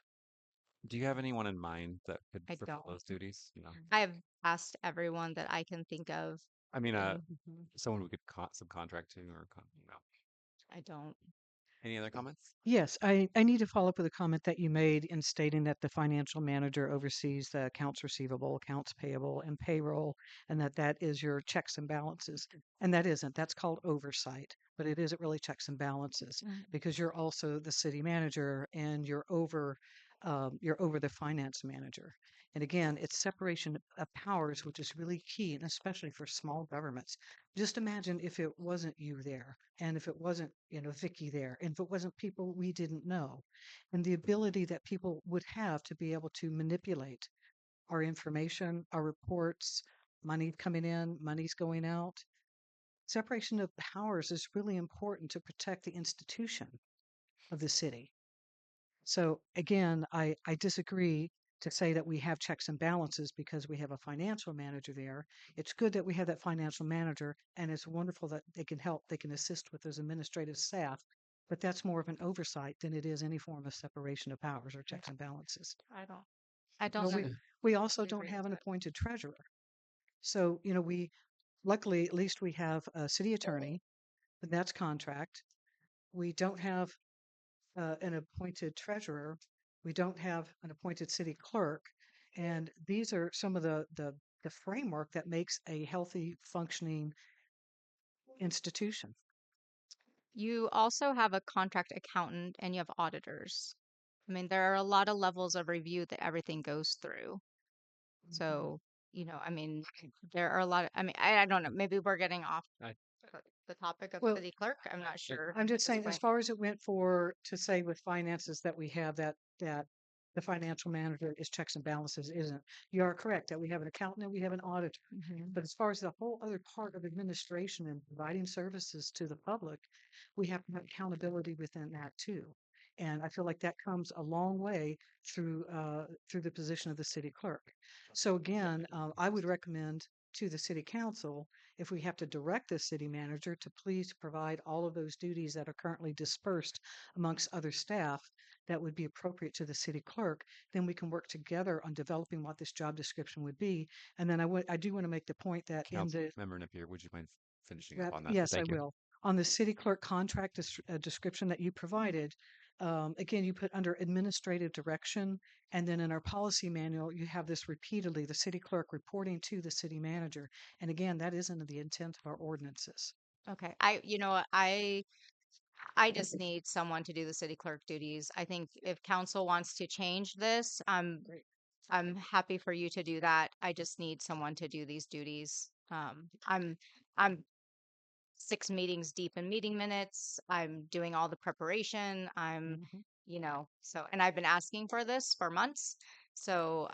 Do you have anyone in mind that could I fulfill don't. those duties? No. I have asked everyone that I can think of, I mean, and someone we could subcontract to, or I don't. any other comments? Yes, I need to follow up with a comment that you made in stating that the financial manager oversees the accounts receivable, accounts payable, and payroll, and that is your checks and balances. And that isn't. That's called oversight, but it isn't really checks and balances because you're also the city manager and you're over the finance manager. And again, it's separation of powers, which is really key, and especially for small governments. Just imagine if it wasn't you there, and if it wasn't, Vicky there, and if it wasn't people we didn't know, and the ability that people would have to be able to manipulate our information, our reports, money coming in, money's going out. Separation of powers is really important to protect the institution of the city. So again, I disagree to say that we have checks and balances because we have a financial manager there. It's good that we have that financial manager, and it's wonderful that they can help, they can assist with those administrative staff, but that's more of an oversight than it is any form of separation of powers or checks and balances. I don't Well, know. we also don't have an appointed treasurer. So, we luckily at least we have a city attorney, but that's contract. We don't have an appointed treasurer. We don't have an appointed city clerk. And these are some of the framework that makes a healthy, functioning institution. You also have a contract accountant and you have auditors. I mean, there are a lot of levels of review that everything goes through. So, I mean, there are a lot of, I mean, I don't know, maybe we're getting off the topic of Well, city clerk. I'm not sure I'm at just this saying, as point. far as it went to say with finances that we have that the financial manager is checks and balances isn't. You are correct that we have an accountant and we have an auditor. But as far as the whole other part of administration and providing services to the public, we have to have accountability within that too. And I feel like that comes a long way through the position of the city clerk. So again, I would recommend to the city council, if we have to direct the city manager to please provide all of those duties that are currently dispersed amongst other staff that would be appropriate to the city clerk, then we can work together on developing what this job description would be. And then I do want to make the point that in Council the Member Napier, would you mind finishing up that, on that? yes, I Thank you. will. On the city clerk contract description that you provided, again, you put under administrative direction, and then in our policy manual, you have this repeatedly, the city clerk reporting to the city manager. And again, that isn't the intent of our ordinances. Okay. I just need someone to do the city clerk duties. I think if council wants to change this, I'm happy for you to do that. I just need someone to do these duties. I'm 6 meetings deep in meeting minutes. I'm doing all the preparation. So, and I've been asking for this for months. So,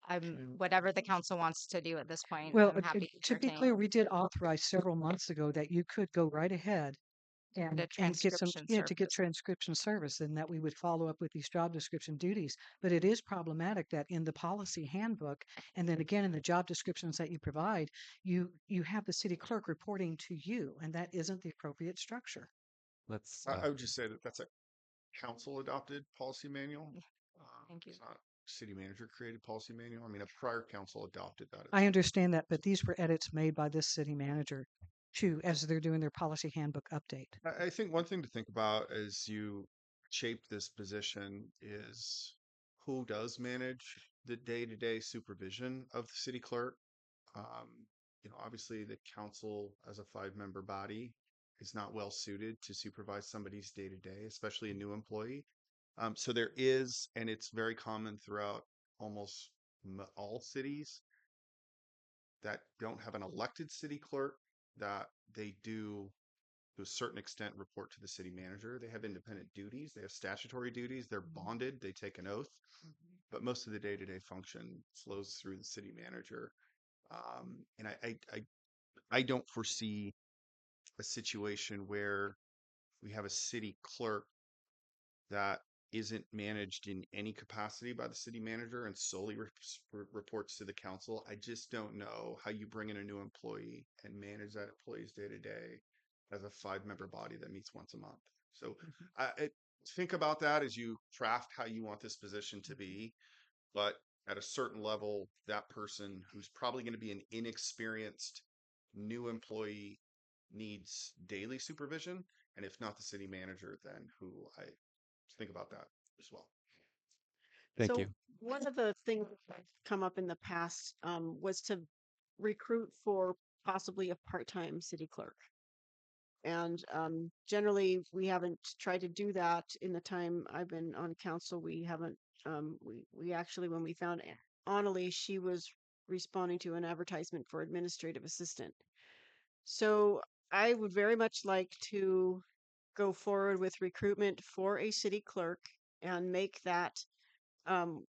if whatever the council wants to do at this point, Well, I'm happy to to be entertain. clear, we did authorize several months ago that you could go right ahead The and get some, transcription to get service. transcription service, and that we would follow up with these job description duties. But it is problematic that in the policy handbook, and then again in the job descriptions that you provide, you have the city clerk reporting to you, and that isn't the appropriate structure. Let's I would just say that that's a council adopted policy manual. Yeah, thank you. It's not city manager created policy manual. I mean, a prior council adopted that. I understand that, but these were edits made by this city manager too, as they're doing their policy handbook update. I think one thing to think about as you shape this position is who does manage the day-to-day supervision of the city clerk. Um, obviously the council as a 5-member body is not well suited to supervise somebody's day-to-day, especially a new employee. So there is, and it's very common throughout almost all cities that don't have an elected city clerk, that they do to a certain extent report to the city manager. They have independent duties, they have statutory duties, they're bonded, they take an oath, but most of the day-to-day function flows through the city manager. And I don't foresee a situation where we have a city clerk that isn't managed in any capacity by the city manager and solely reports to the council. I just don't know how you bring in a new employee and manage that employee's day to day as a 5-member body that meets once a month. So think about that as you craft how you want this position to be. But at a certain level, that person who's probably going to be an inexperienced new employee needs daily supervision. And if not the city manager, then who I think about that as well. Thank So you. one of the things that's come up in the past was to recruit for possibly a part-time city clerk. And generally, we haven't tried to do that in the time I've been on council. We haven't. We actually, when we found Annalie, she was responding to an advertisement for administrative assistant. So I would very much like to go forward with recruitment for a city clerk and um,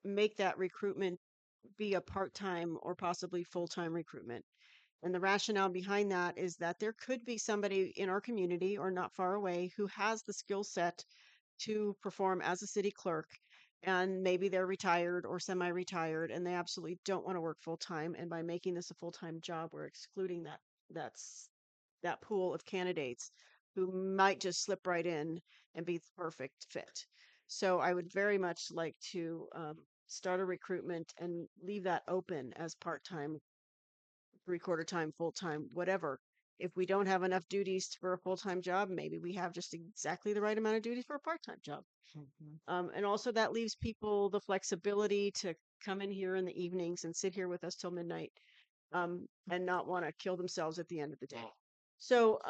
make that recruitment be a part-time or possibly full-time recruitment. And the rationale behind that is that there could be somebody in our community or not far away who has the skill set to perform as a city clerk. And maybe they're retired or semi-retired and they absolutely don't want to work full-time. And by making this a full-time job, we're excluding that pool of candidates who might just slip right in and be the perfect fit. So I would very much like to start a recruitment and leave that open as part-time, 3/4 time, full-time, whatever. If we don't have enough duties for a full-time job, maybe we have just exactly the right amount of duties for a part-time job. And also that leaves people the flexibility to come in here in the evenings and sit here with us till midnight, and not want to kill themselves at the end of the day. So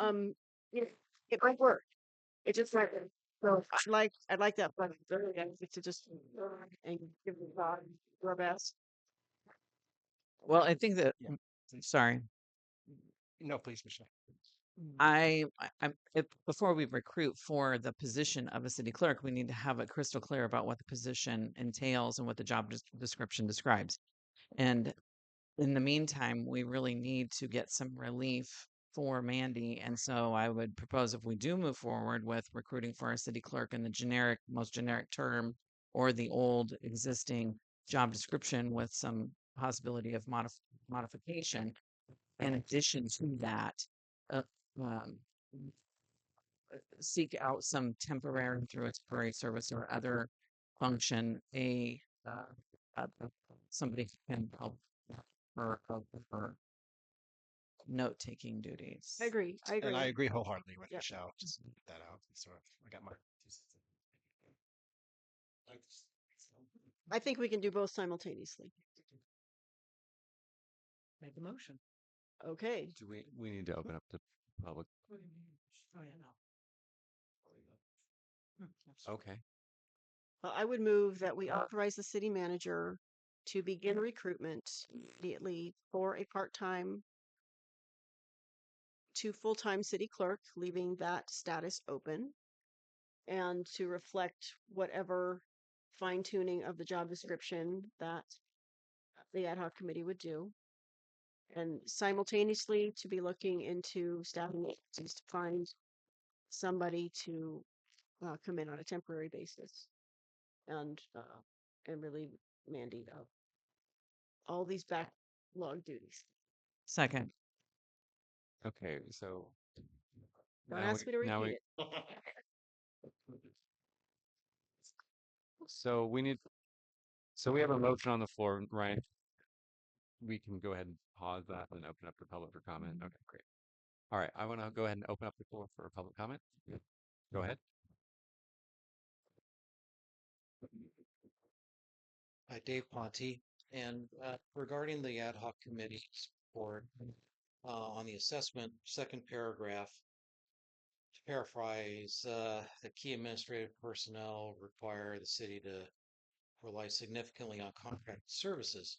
it might work. It just might work. So I'd like that flexibility to just and give the God our best. Well, I think that, sorry, No, please, Michelle. before we recruit for the position of a city clerk, we need to have it crystal clear about what the position entails and what the job description describes. And in the meantime, we really need to get some relief for Mandy. And so I would propose if we do move forward with recruiting for our city clerk in the most generic term, or the old existing job description with some possibility of modification, in addition to that, uh, um, seek out some temporary through a temporary service or other function, somebody who can help her note-taking duties. I agree. I agree. And I agree wholeheartedly with Yep. Michelle. Just get that out. So I got my. I think we can do both simultaneously. Make a motion. Okay. Do we need to open up to public? Oh, yeah, no. Okay. I would move that we authorize the city manager to begin recruitment immediately for a part-time to full-time city clerk, leaving that status open, and to reflect whatever fine-tuning of the job description that the ad hoc committee would do. And simultaneously to be looking into staffing agencies to find somebody to come in on a temporary basis and relieve Mandy of all these backlog duties. Second. Okay. So Don't now ask me to now repeat it. So we have a motion on the floor, Ryan. We can go ahead and pause that and open up the public for comment. Okay, great. All right, I want to go ahead and open up the floor for public comment. Go ahead. Hi, Dave Ponte. And regarding the ad hoc committee's report on the assessment, second paragraph, to paraphrase, the key administrative personnel require the city to rely significantly on contract services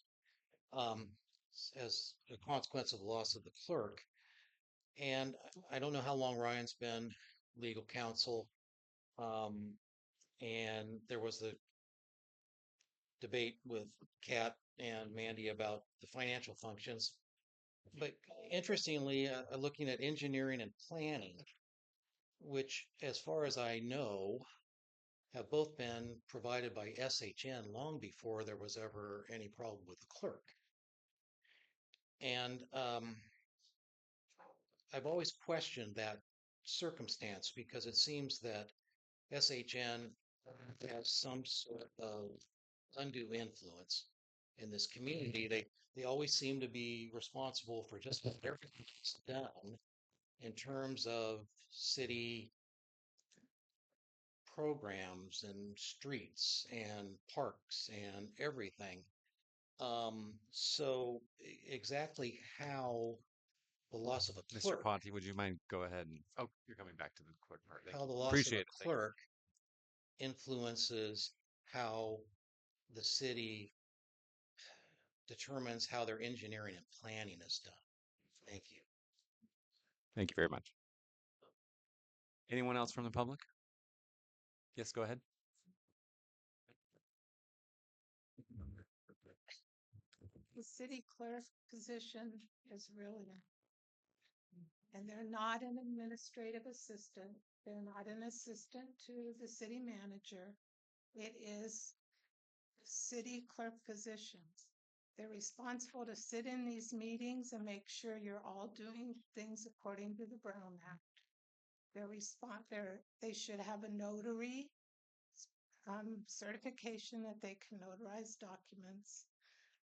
as a consequence of the loss of the clerk. And I don't know how long Ryan's been legal counsel. And there was the debate with Kat and Mandy about the financial functions. But interestingly, looking at engineering and planning, which, as far as I know, have both been provided by SHN long before there was ever any problem with the clerk. And I've always questioned that circumstance because it seems that SHN has some sort of undue influence in this community. They always seem to be responsible for just about everything that's done in terms of city programs and streets and parks and everything. So exactly how the loss of a Mr. clerk, Ponte, would you mind go ahead and you're coming back to the clerk part. Thank how you. the loss of Appreciate a it. Thank you. clerk influences how the city determines how their engineering and planning is done. Thank you. Thank you very much. Anyone else from the public? Yes, go ahead. The city clerk position is really, and they're not an administrative assistant. They're not an assistant to the city manager. It is city clerk positions. They're responsible to sit in these meetings and make sure you're all doing things according to the Brown Act. They should have a notary certification that they can notarize documents.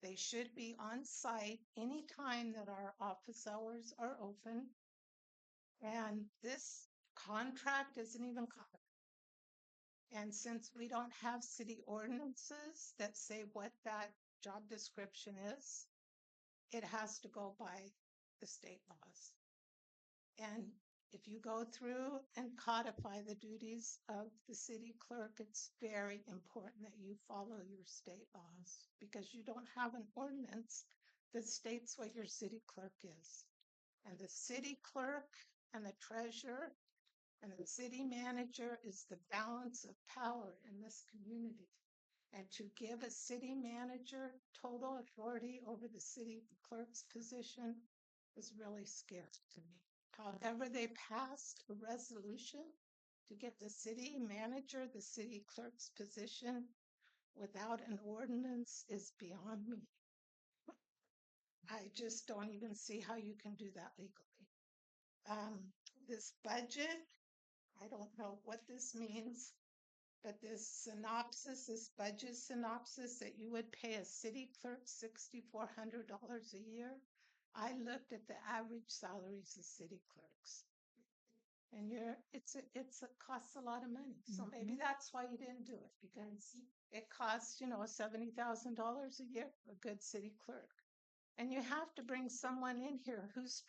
They should be on site anytime that our office hours are open. And this contract isn't even covered. And since we don't have city ordinances that say what that job description is, it has to go by the state laws. And if you go through and codify the duties of the city clerk, it's very important that you follow your state laws because you don't have an ordinance that states what your city clerk is. And the city clerk and the treasurer and the city manager is the balance of power in this community. And to give a city manager total authority over the city clerk's position is really scary to me. However, they passed a resolution to give the city manager the city clerk's position without an ordinance is beyond me. I just don't even see how you can do that legally. This budget, I don't know what this means, but this budget synopsis that you would pay a city clerk $6,400 a year. I looked at the average salaries of city clerks, and it costs a lot of money. So maybe that's why you didn't do it, because it costs $70,000 a year for a good city clerk, and you have to bring someone in here who's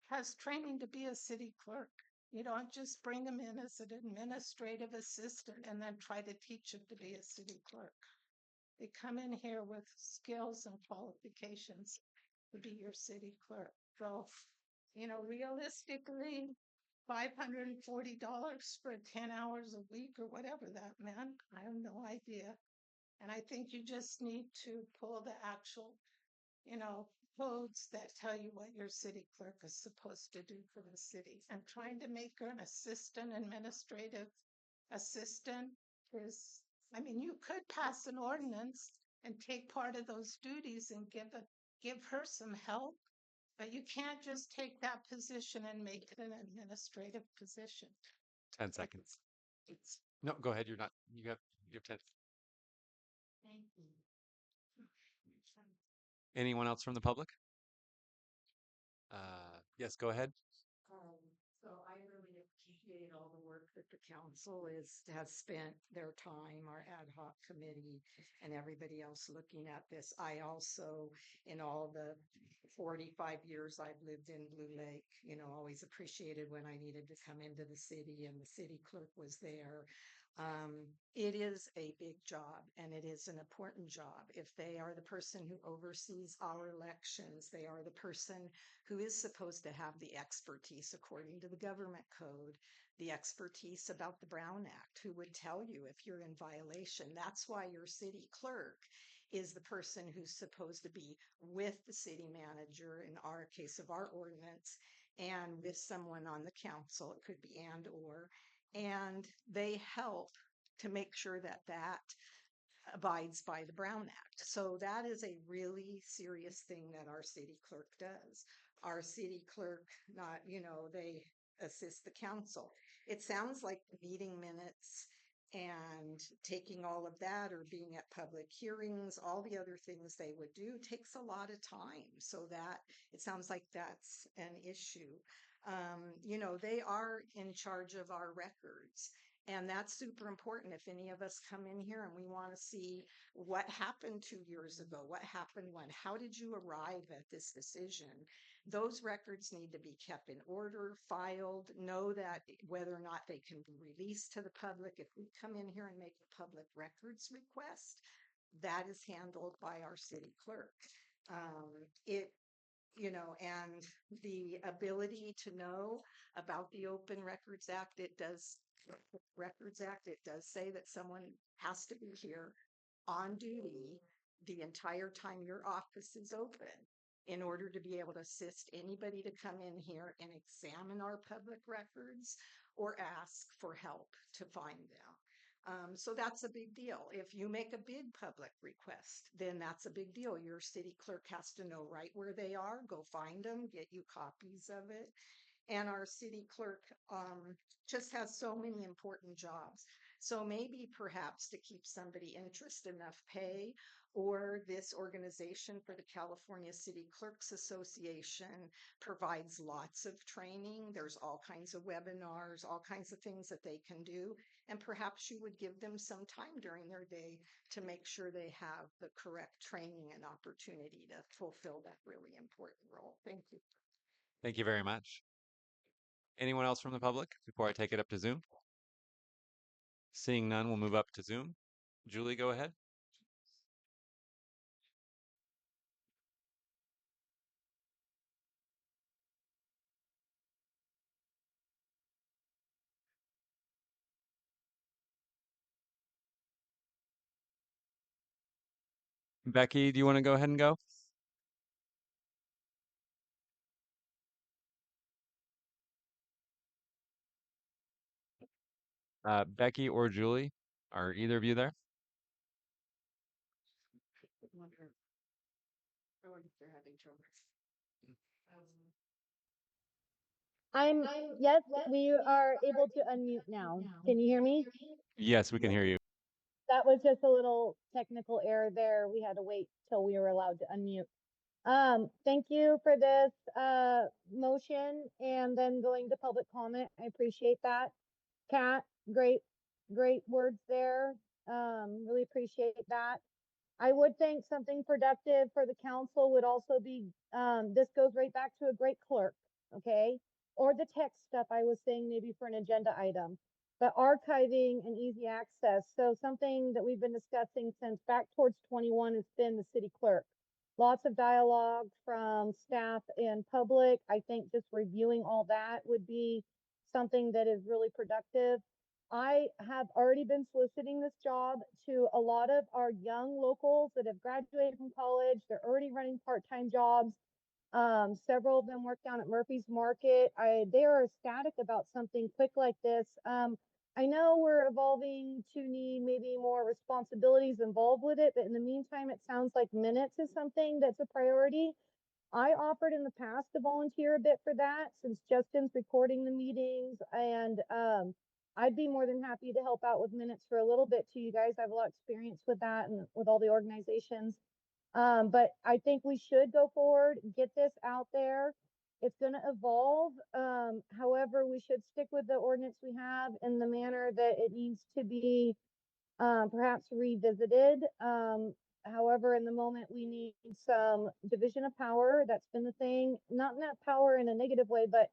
has training to be a city clerk. You don't just bring them in as an administrative assistant and then try to teach them to be a city clerk. They come in here with skills and qualifications to be your city clerk. So, realistically, $540 for 10 hours a week or whatever that meant, I have no idea. And I think you just need to pull the actual, codes that tell you what your city clerk is supposed to do for the city. And trying to make her an administrative assistant is, you could pass an ordinance and take part of those duties and give her some help, but you can't just take that position and make it an administrative position. 10 seconds. No, go ahead. You have 10. Thank you. Anyone else from the public? Yes, go ahead. So I really appreciate all the work that the council has spent their time, our ad hoc committee and everybody else looking at this. I also, in all the 45 years I've lived in Blue Lake, always appreciated when I needed to come into the city and the city clerk was there. It is a big job and it is an important job. If they are the person who oversees our elections, they are the person who is supposed to have the expertise according to the government code, the expertise about the Brown Act, who would tell you if you're in violation. That's why your city clerk is the person who's supposed to be with the city manager, in our case of our ordinance, and with someone on the council. It could be and they help to make sure that that abides by the Brown Act. So that is a really serious thing that our city clerk does. Our city clerk, they assist the council. It sounds like the meeting minutes and taking all of that or being at public hearings, all the other things they would do takes a lot of time. So that it sounds like that's an issue. They are in charge of our records. And that's super important. If any of us come in here and we want to see what happened 2 years ago, what happened when, how did you arrive at this decision? Those records need to be kept in order, filed, know that whether or not they can be released to the public. If we come in here and make a public records request, that is handled by our city clerk. And the ability to know about the Open Records Act, it does say that someone has to be here on duty the entire time your office is open in order to be able to assist anybody to come in here and examine our public records or ask for help to find them. So that's a big deal. If you make a big public request, then that's a big deal. Your city clerk has to know right where they are, go find them, get you copies of it. And our city clerk just has so many important jobs. So maybe perhaps to keep somebody interested enough pay, or this organization for the California City Clerks Association provides lots of training. There's all kinds of webinars, all kinds of things that they can do. And perhaps you would give them some time during their day to make sure they have the correct training and opportunity to fulfill that really important role. Thank you. Thank you very much. Anyone else from the public before I take it up to Zoom? Seeing none, we'll move up to Zoom. Julie, go ahead. Becky, do you want to go ahead and go? Becky or Julie, are either of you there? I wonder if they're having trouble. Yes, we are able to unmute now. Can you hear me? Yes, we can hear you. That was just a little technical error there. We had to wait till we were allowed to unmute. Thank you for this motion and then going to public comment. I appreciate that. Kat, great words there. Really appreciate that. I would think something productive for the council would also be, this goes right back to a great clerk, okay? Or the text stuff I was saying maybe for an agenda item, but archiving and easy access. So something that we've been discussing since back towards 21 has been the city clerk. Lots of dialogue from staff and public. I think just reviewing all that would be something that is really productive. I have already been soliciting this job to a lot of our young locals that have graduated from college. They're already running part-time jobs. Several of them work down at Murphy's Market. They are ecstatic about something quick like this. I know we're evolving to need maybe more responsibilities involved with it, but in the meantime, it sounds like minutes is something that's a priority. I offered in the past to volunteer a bit for that since Justin's recording the meetings and I'd be more than happy to help out with minutes for a little bit too. You guys have a lot of experience with that and with all the organizations. But I think we should go forward, get this out there. It's going to evolve. However, we should stick with the ordinance we have in the manner that it needs to be perhaps revisited. However, in the moment, we need some division of power. That's been the thing, not power in a negative way, but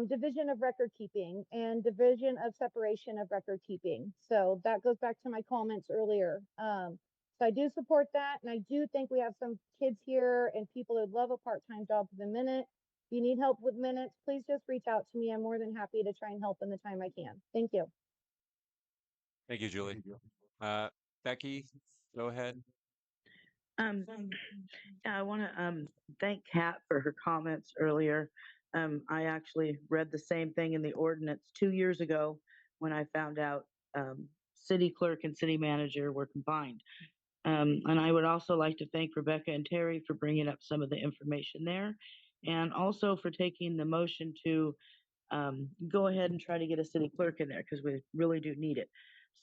division of record keeping and division of separation of record keeping. So that goes back to my comments earlier. So I do support that. And I do think we have some kids here and people who love a part-time job for the minute. If you need help with minutes, please just reach out to me. I'm more than happy to try and help in the time I can. Thank you. Thank you, Julie. Becky, go ahead. Yeah, I want to thank Kat for her comments earlier. I actually read the same thing in the ordinance 2 years ago when I found out city clerk and city manager were combined. And I would also like to thank Rebecca and Terry for bringing up some of the information there, and also for taking the motion to go ahead and try to get a city clerk in there because we really do need it.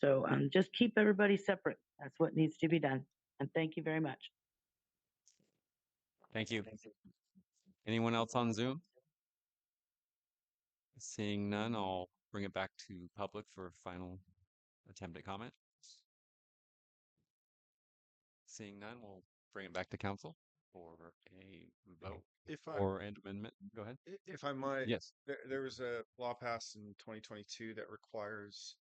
So just keep everybody separate. That's what needs to be done. And thank you very much. Thank you. Anyone else on Zoom? Seeing none, I'll bring it back to public for a final attempt at comment. Seeing none, we'll bring it back to council for a vote or an amendment. Go ahead. If I might, Yes. there was a law passed in 2022 that requires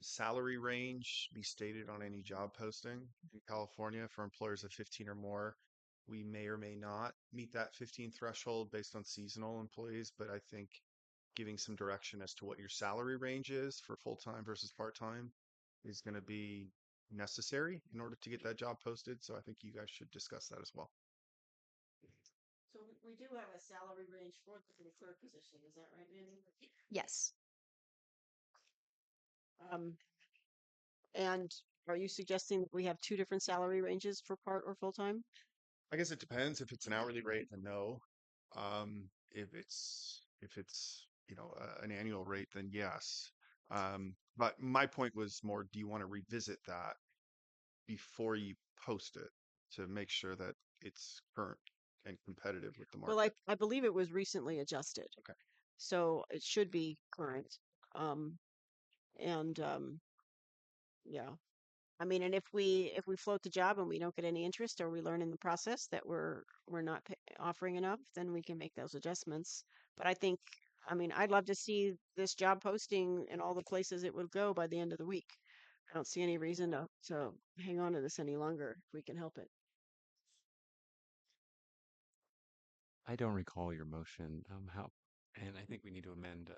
salary range be stated on any job posting in California for employers of 15 or more. We may or may not meet that 15 threshold based on seasonal employees, but I think giving some direction as to what your salary range is for full-time versus part-time is going to be necessary in order to get that job posted. So I think you guys should discuss that as well. So we do have a salary range for the city clerk position, is that right, Mandy? Yes. And are you suggesting we have two different salary ranges for part or full-time? I guess it depends. If it's an hourly rate, then no. If it's an annual rate, then yes. But my point was more, do you want to revisit that before you post it to make sure that it's current and competitive with the market? Well, I believe it was recently adjusted. Okay. So it should be current. Yeah. I mean, and if we float the job and we don't get any interest, or we learn in the process that we're not offering enough, then we can make those adjustments. But I mean, I'd love to see this job posting in all the places it would go by the end of the week. I don't see any reason to hang on to this any longer if we can help it. I don't recall your motion. And I think we need to amend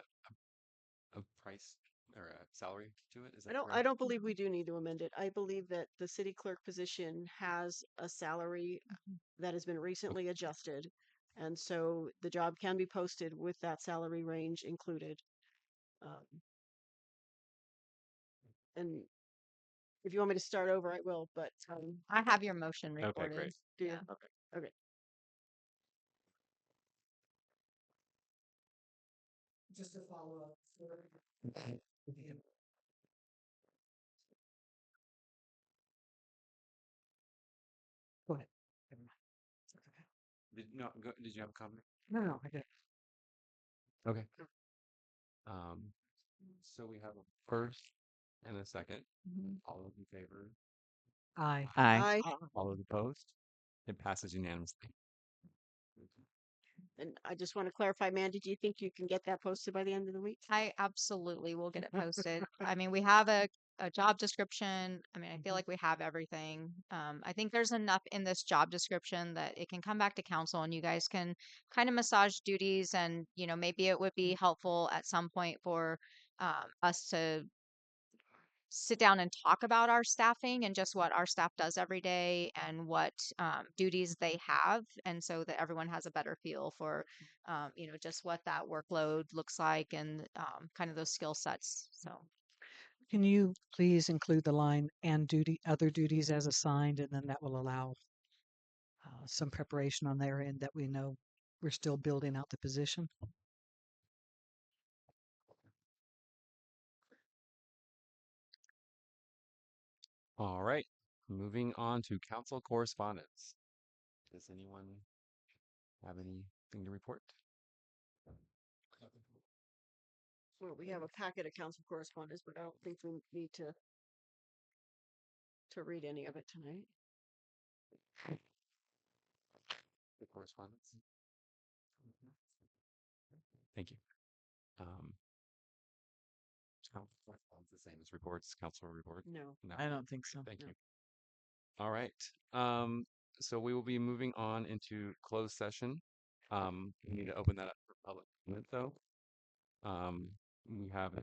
a price or a salary to it. Is that I correct? don't believe we do need to amend it. I believe that the city clerk position has a salary that has been recently adjusted. And so the job can be posted with that salary range included. And if you want me to start over, I will, but I have your motion Okay, recorded. great. do you? Yeah. Okay. Just to follow up. Go ahead. Did you have a comment? No, I did. Okay. So we have a first and a second. All those in favor? Aye. Aye. All those opposed? It passes unanimously. And I just want to clarify, Mandy, do you think you can get that posted by the end of the week? I absolutely will get it posted. I mean, we have a job description. I mean, I feel like we have everything. I think there's enough in this job description that it can come back to council and you guys can kind of massage duties, and, maybe it would be helpful at some point for us to sit down and talk about our staffing and just what our staff does every day and what duties they have. And so that everyone has a better feel for, just what that workload looks like and kind of those skill sets. So Can you please include the line and other duties as assigned, and then that will allow some preparation on their end that we know we're still building out the position. All right, moving on to council correspondence. Does anyone have anything to report? Well, we have a packet of council correspondence, but I don't think we need to read any of it tonight. The correspondence. Thank you. Council correspondence the same as reports, council report? No. No. I don't think so. Thank No. you. All right. So we will be moving on into closed session. We need to open that up for public comment though. We have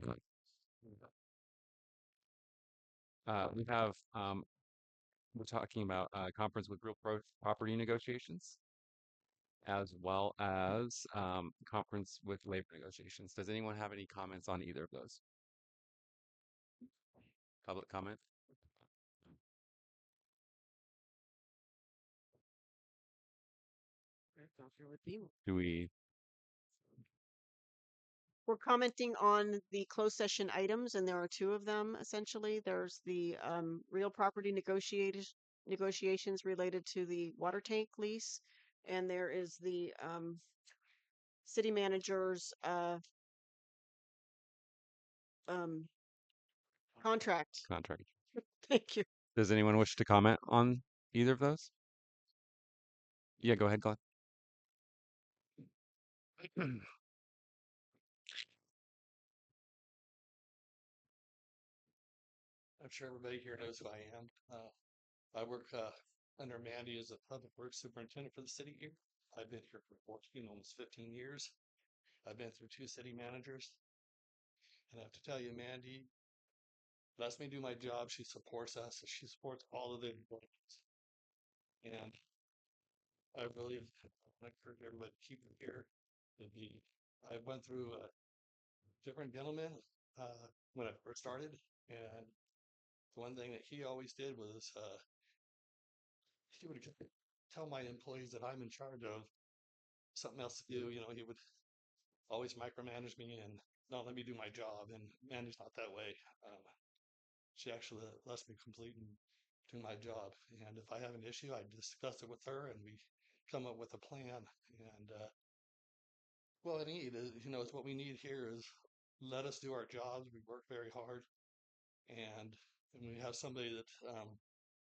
we're talking about conference with real property negotiations, as well as conference with labor negotiations. Does anyone have any comments on either of those? Public comment? That's not fair with you. Do we? We're commenting on the closed session items, and there are two of them essentially. There's the real property negotiations related to the water tank lease, and there is the city manager's contract. Contract. Thank you. Does anyone wish to comment on either of those? Yeah, go ahead, Glenn. I'm sure everybody here knows who I am. I work under Mandy as a public works superintendent for the city here. I've been here for 14, almost 15 years. I've been through 2 city managers. And I have to tell you, Mandy lets me do my job. She supports us. She supports all of the employees. And I really encourage everybody to keep it here. I went through a different gentleman when I first started. And the one thing that he always did was he would tell my employees that I'm in charge of something else to do. You know, he would always micromanage me and not let me do my job. And Mandy's not that way. She actually lets me complete and do my job. And if I have an issue, I discuss it with her and we come up with a plan. And what I need is, you know, is what we need here is let us do our jobs. We work very hard. And we have somebody that,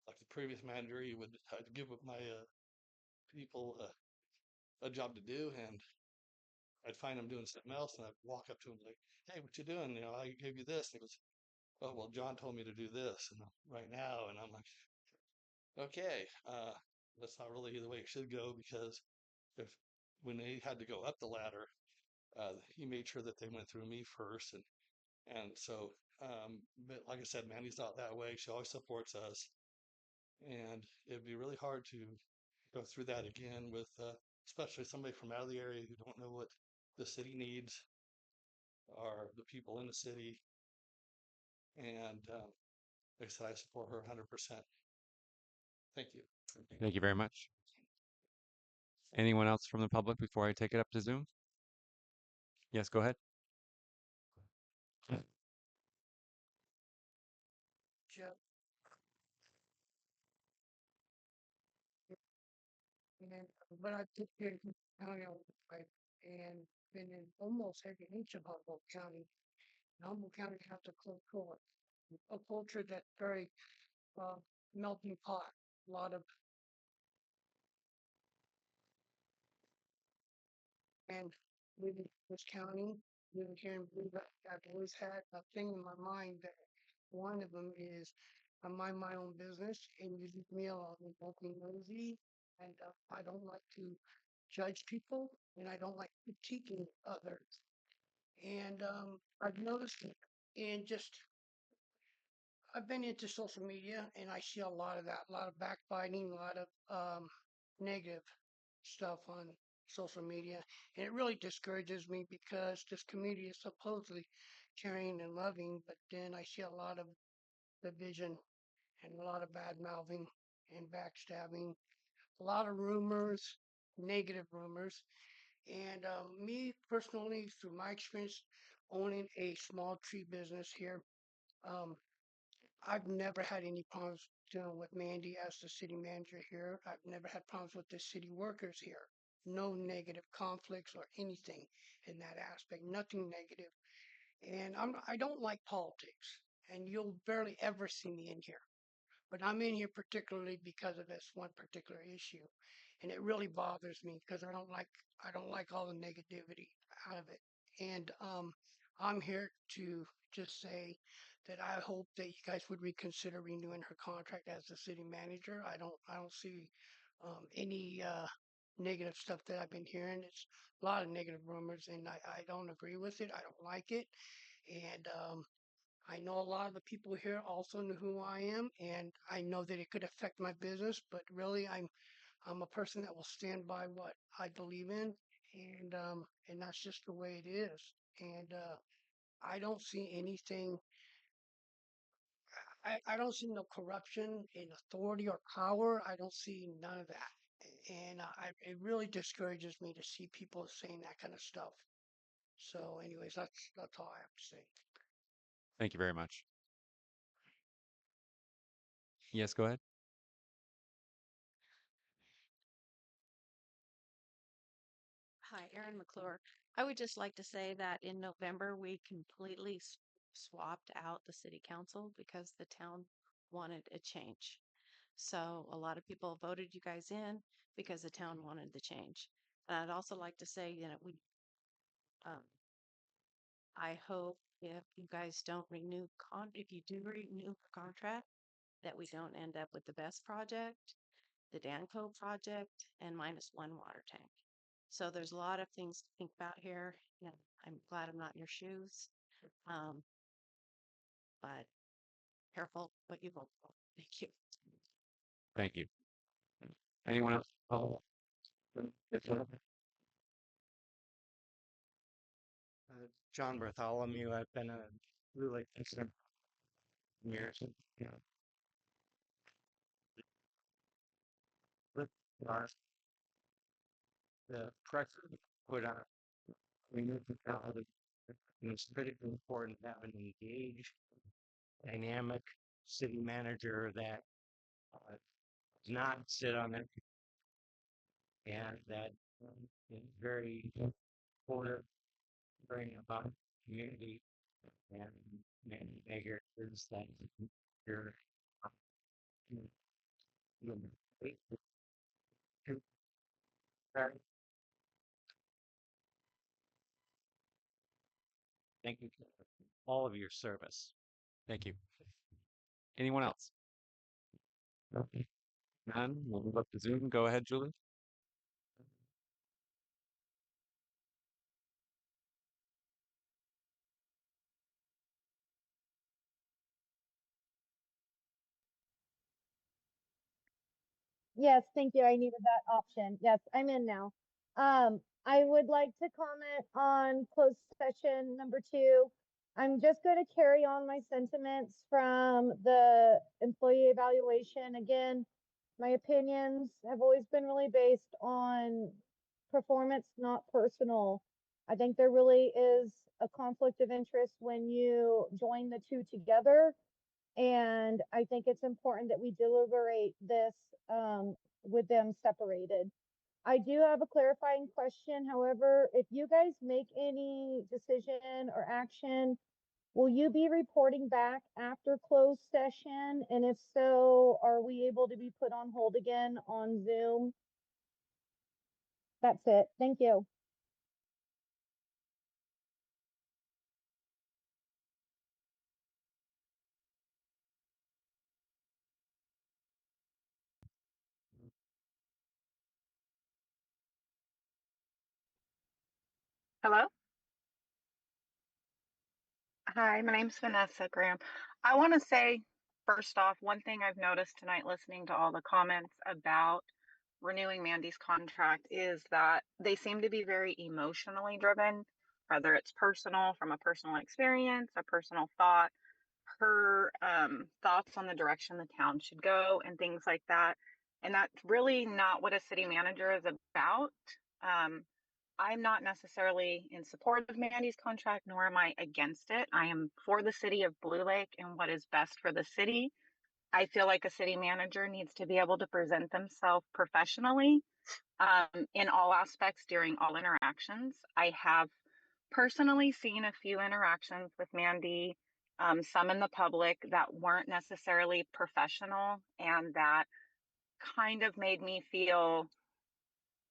like the previous manager, he would give my people a job to do, and I'd find him doing something else, and I'd walk up to him like, "Hey, what you doing? You know, I gave you this." And he goes, "Oh, well, John told me to do this, and right now," and I'm like, "Okay, that's not really the way it should go because if when they had to go up the ladder, he made sure that they went through me first, and so, but like I said, Mandy's not that way. She always supports us, and it'd be really hard to go through that again with especially somebody from out of the area who don't know what the city needs or the people in the city. And like I said, I support her 100%. Thank you. Thank you very much. Anyone else from the public before I take it up to Zoom? Yes, go ahead. Jeff. And but I took care of county all the time and been in almost every inch of Humboldt County. And Humboldt County has a culture that's very melting pot. A lot of and living in this county, living here in Blue Rock, I've always had a thing in my mind that one of them is I mind my own business and you leave me alone. Don't be nosy, and I don't like to judge people, and I don't like critiquing others. And I've noticed it, and just I've been into social media, and I see a lot of that, a lot of backbiting, a lot of negative stuff on social media, and it really discourages me because this community is supposedly caring and loving, but then I see a lot of division and a lot of bad mouthing and backstabbing, a lot of rumors, negative rumors. And me personally, through my experience owning a small tree business here, um, I've never had any problems dealing with Mandy as the city manager here. I've never had problems with the city workers here. No negative conflicts or anything in that aspect. Nothing negative. And I don't like politics, and you'll barely ever see me in here. But I'm in here particularly because of this one particular issue, and it really bothers me because I don't like all the negativity out of it. And I'm here to just say that I hope that you guys would reconsider renewing her contract as the city manager. I don't see any negative stuff that I've been hearing. It's a lot of negative rumors, and I don't agree with it. I don't like it, and I know a lot of the people here also know who I am, and I know that it could affect my business, but really I'm a person that will stand by what I believe in, and that's just the way it is. And I don't see anything. I don't see no corruption in authority or power. I don't see none of that, and it really discourages me to see people saying that kind of stuff. So, anyways, that's all I have to say. Thank you very much. Yes, go ahead. Hi, Erin McClure. I would just like to say that in November, we completely swapped out the city council because the town wanted a change. So a lot of people voted you guys in because the town wanted the change. And I'd also like to say, um, I hope if you guys don't renew if you do renew the contract, that we don't end up with the best project, the Danco project, and -1 water tank. So there's a lot of things to think about here. And I'm glad I'm not in your shoes. Um, but careful what you vote for. Thank you. Thank you. Anyone else? Oh, yes, sir. John Bartholomew. I've been a really concerned years. You know, with our, the pressure put on municipality, it's critically important to have an engaged, dynamic city manager that does not sit on it and that is very supportive, very about community and makers that you're thank you for all of your service. Thank you. Anyone else? Okay. None. We'll move up to Zoom. Go ahead, Julie. Yes, thank you. I needed that option. Yes, I'm in now. I would like to comment on closed session number 2. I'm just going to carry on my sentiments from the employee evaluation. Again, my opinions have always been really based on performance, not personal. I think there really is a conflict of interest when you join the two together. And I think it's important that we deliberate this with them separated. I do have a clarifying question. However, if you guys make any decision or action, will you be reporting back after closed session? And if so, are we able to be put on hold again on Zoom? That's it. Thank you. Hello? Hi, my name's Vanessa Graham. I want to say, first off, one thing I've noticed tonight listening to all the comments about renewing Mandy's contract is that they seem to be very emotionally driven, whether it's personal, from a personal experience, a personal thought, her thoughts on the direction the town should go, and things like that. And that's really not what a city manager is about. Um, I'm not necessarily in support of Mandy's contract, nor am I against it. I am for the city of Blue Lake and what is best for the city. I feel like a city manager needs to be able to present themselves professionally in all aspects during all interactions. I have personally seen a few interactions with Mandy, some in the public that weren't necessarily professional and that kind of made me feel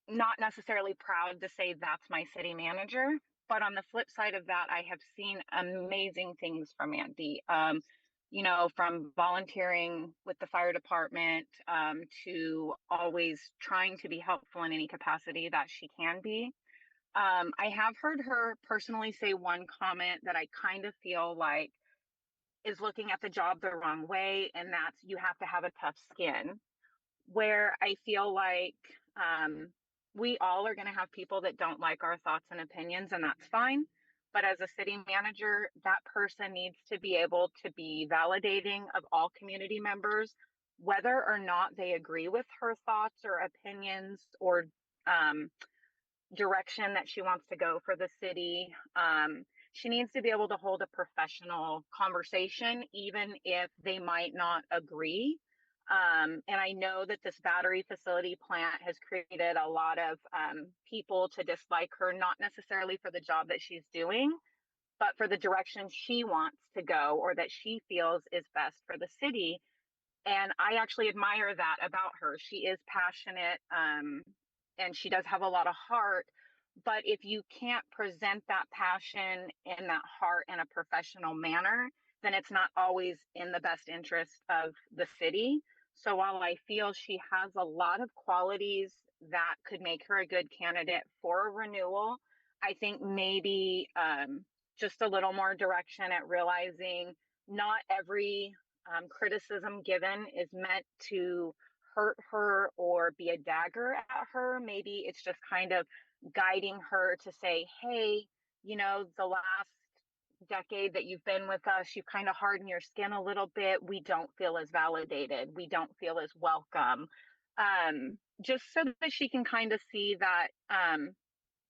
not necessarily proud to say that's my city manager. But on the flip side of that, I have seen amazing things from Mandy. You know, from volunteering with the fire department to always trying to be helpful in any capacity that she can be. I have heard her personally say one comment that I kind of feel like is looking at the job the wrong way, and that's you have to have a tough skin. Where I feel like we all are going to have people that don't like our thoughts and opinions, and that's fine. But as a city manager, that person needs to be able to be validating of all community members, whether or not they agree with her thoughts or opinions or um, direction that she wants to go for the city. She needs to be able to hold a professional conversation, even if they might not agree. And I know that this battery facility plant has created a lot of people to dislike her, not necessarily for the job that she's doing, but for the direction she wants to go or that she feels is best for the city. And I actually admire that about her. She is passionate, and she does have a lot of heart. But if you can't present that passion and that heart in a professional manner, then it's not always in the best interest of the city. So while I feel she has a lot of qualities that could make her a good candidate for a renewal, I think maybe just a little more direction at realizing not every criticism given is meant to hurt her or be a dagger at her. Maybe it's just kind of guiding her to say, hey, you know, the last decade that you've been with us, you've kind of hardened your skin a little bit. We don't feel as validated. We don't feel as welcome. Just so that she can kind of see that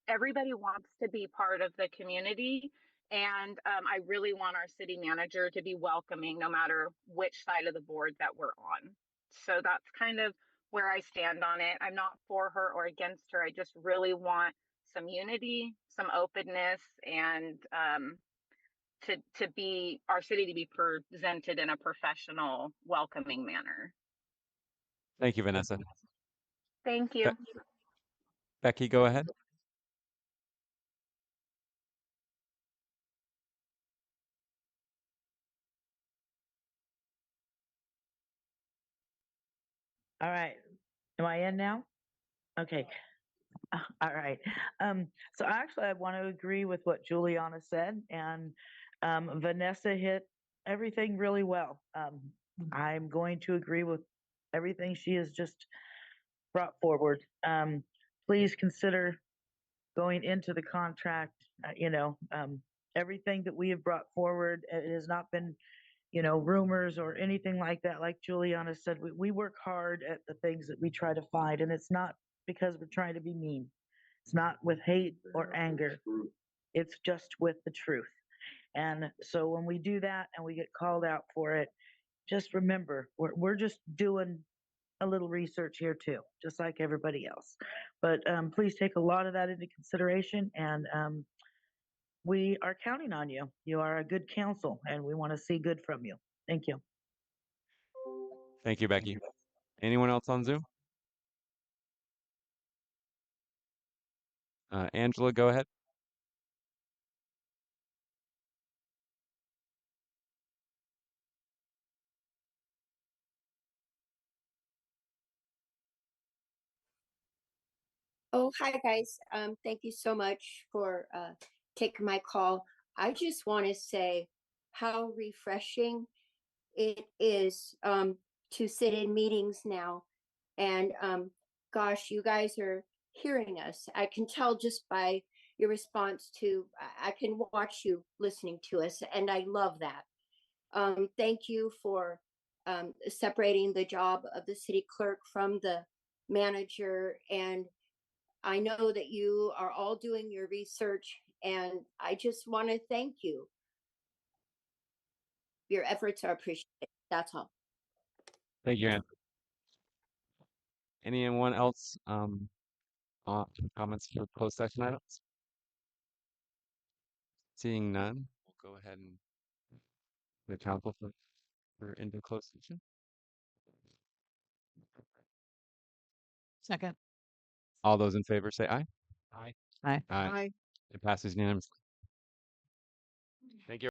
everybody wants to be part of the community. And I really want our city manager to be welcoming no matter which side of the board that we're on. So that's kind of where I stand on it. I'm not for her or against her. I just really want some unity, some openness, and to be our city to be presented in a professional, welcoming manner. Thank you, Vanessa. Thank you. Becky, go ahead. All right. Am I in now? Okay. All right. So actually, I want to agree with what Juliana said, and Vanessa hit everything really well. I'm going to agree with everything she has just brought forward. Please consider going into the contract, everything that we have brought forward. It has not been, rumors or anything like that. Like Juliana said, we work hard at the things that we try to find, and it's not because we're trying to be mean. It's not with hate or anger. It's just with the truth. And so when we do that and we get called out for it, just remember, we're just doing a little research here too, just like everybody else. But please take a lot of that into consideration, and we are counting on you. You are a good counsel, and we want to see good from you. Thank you. Thank you, Becky. Anyone else on Zoom? Angela, go ahead. Oh, hi guys. Thank you so much for taking my call. I just want to say how refreshing it is to sit in meetings now. And gosh, you guys are hearing us. I can tell just by your response to, I can watch you listening to us, and I love that. Thank you for separating the job of the city clerk from the manager, and I know that you are all doing your research, and I just want to thank you. Your efforts are appreciated. That's all. Thank you, Ann. Anyone else comments for closed session items? Seeing none, we'll go ahead and the council for into closed session. Second. All those in favor say aye. Aye. Aye. Aye. Aye. It passes unanimously.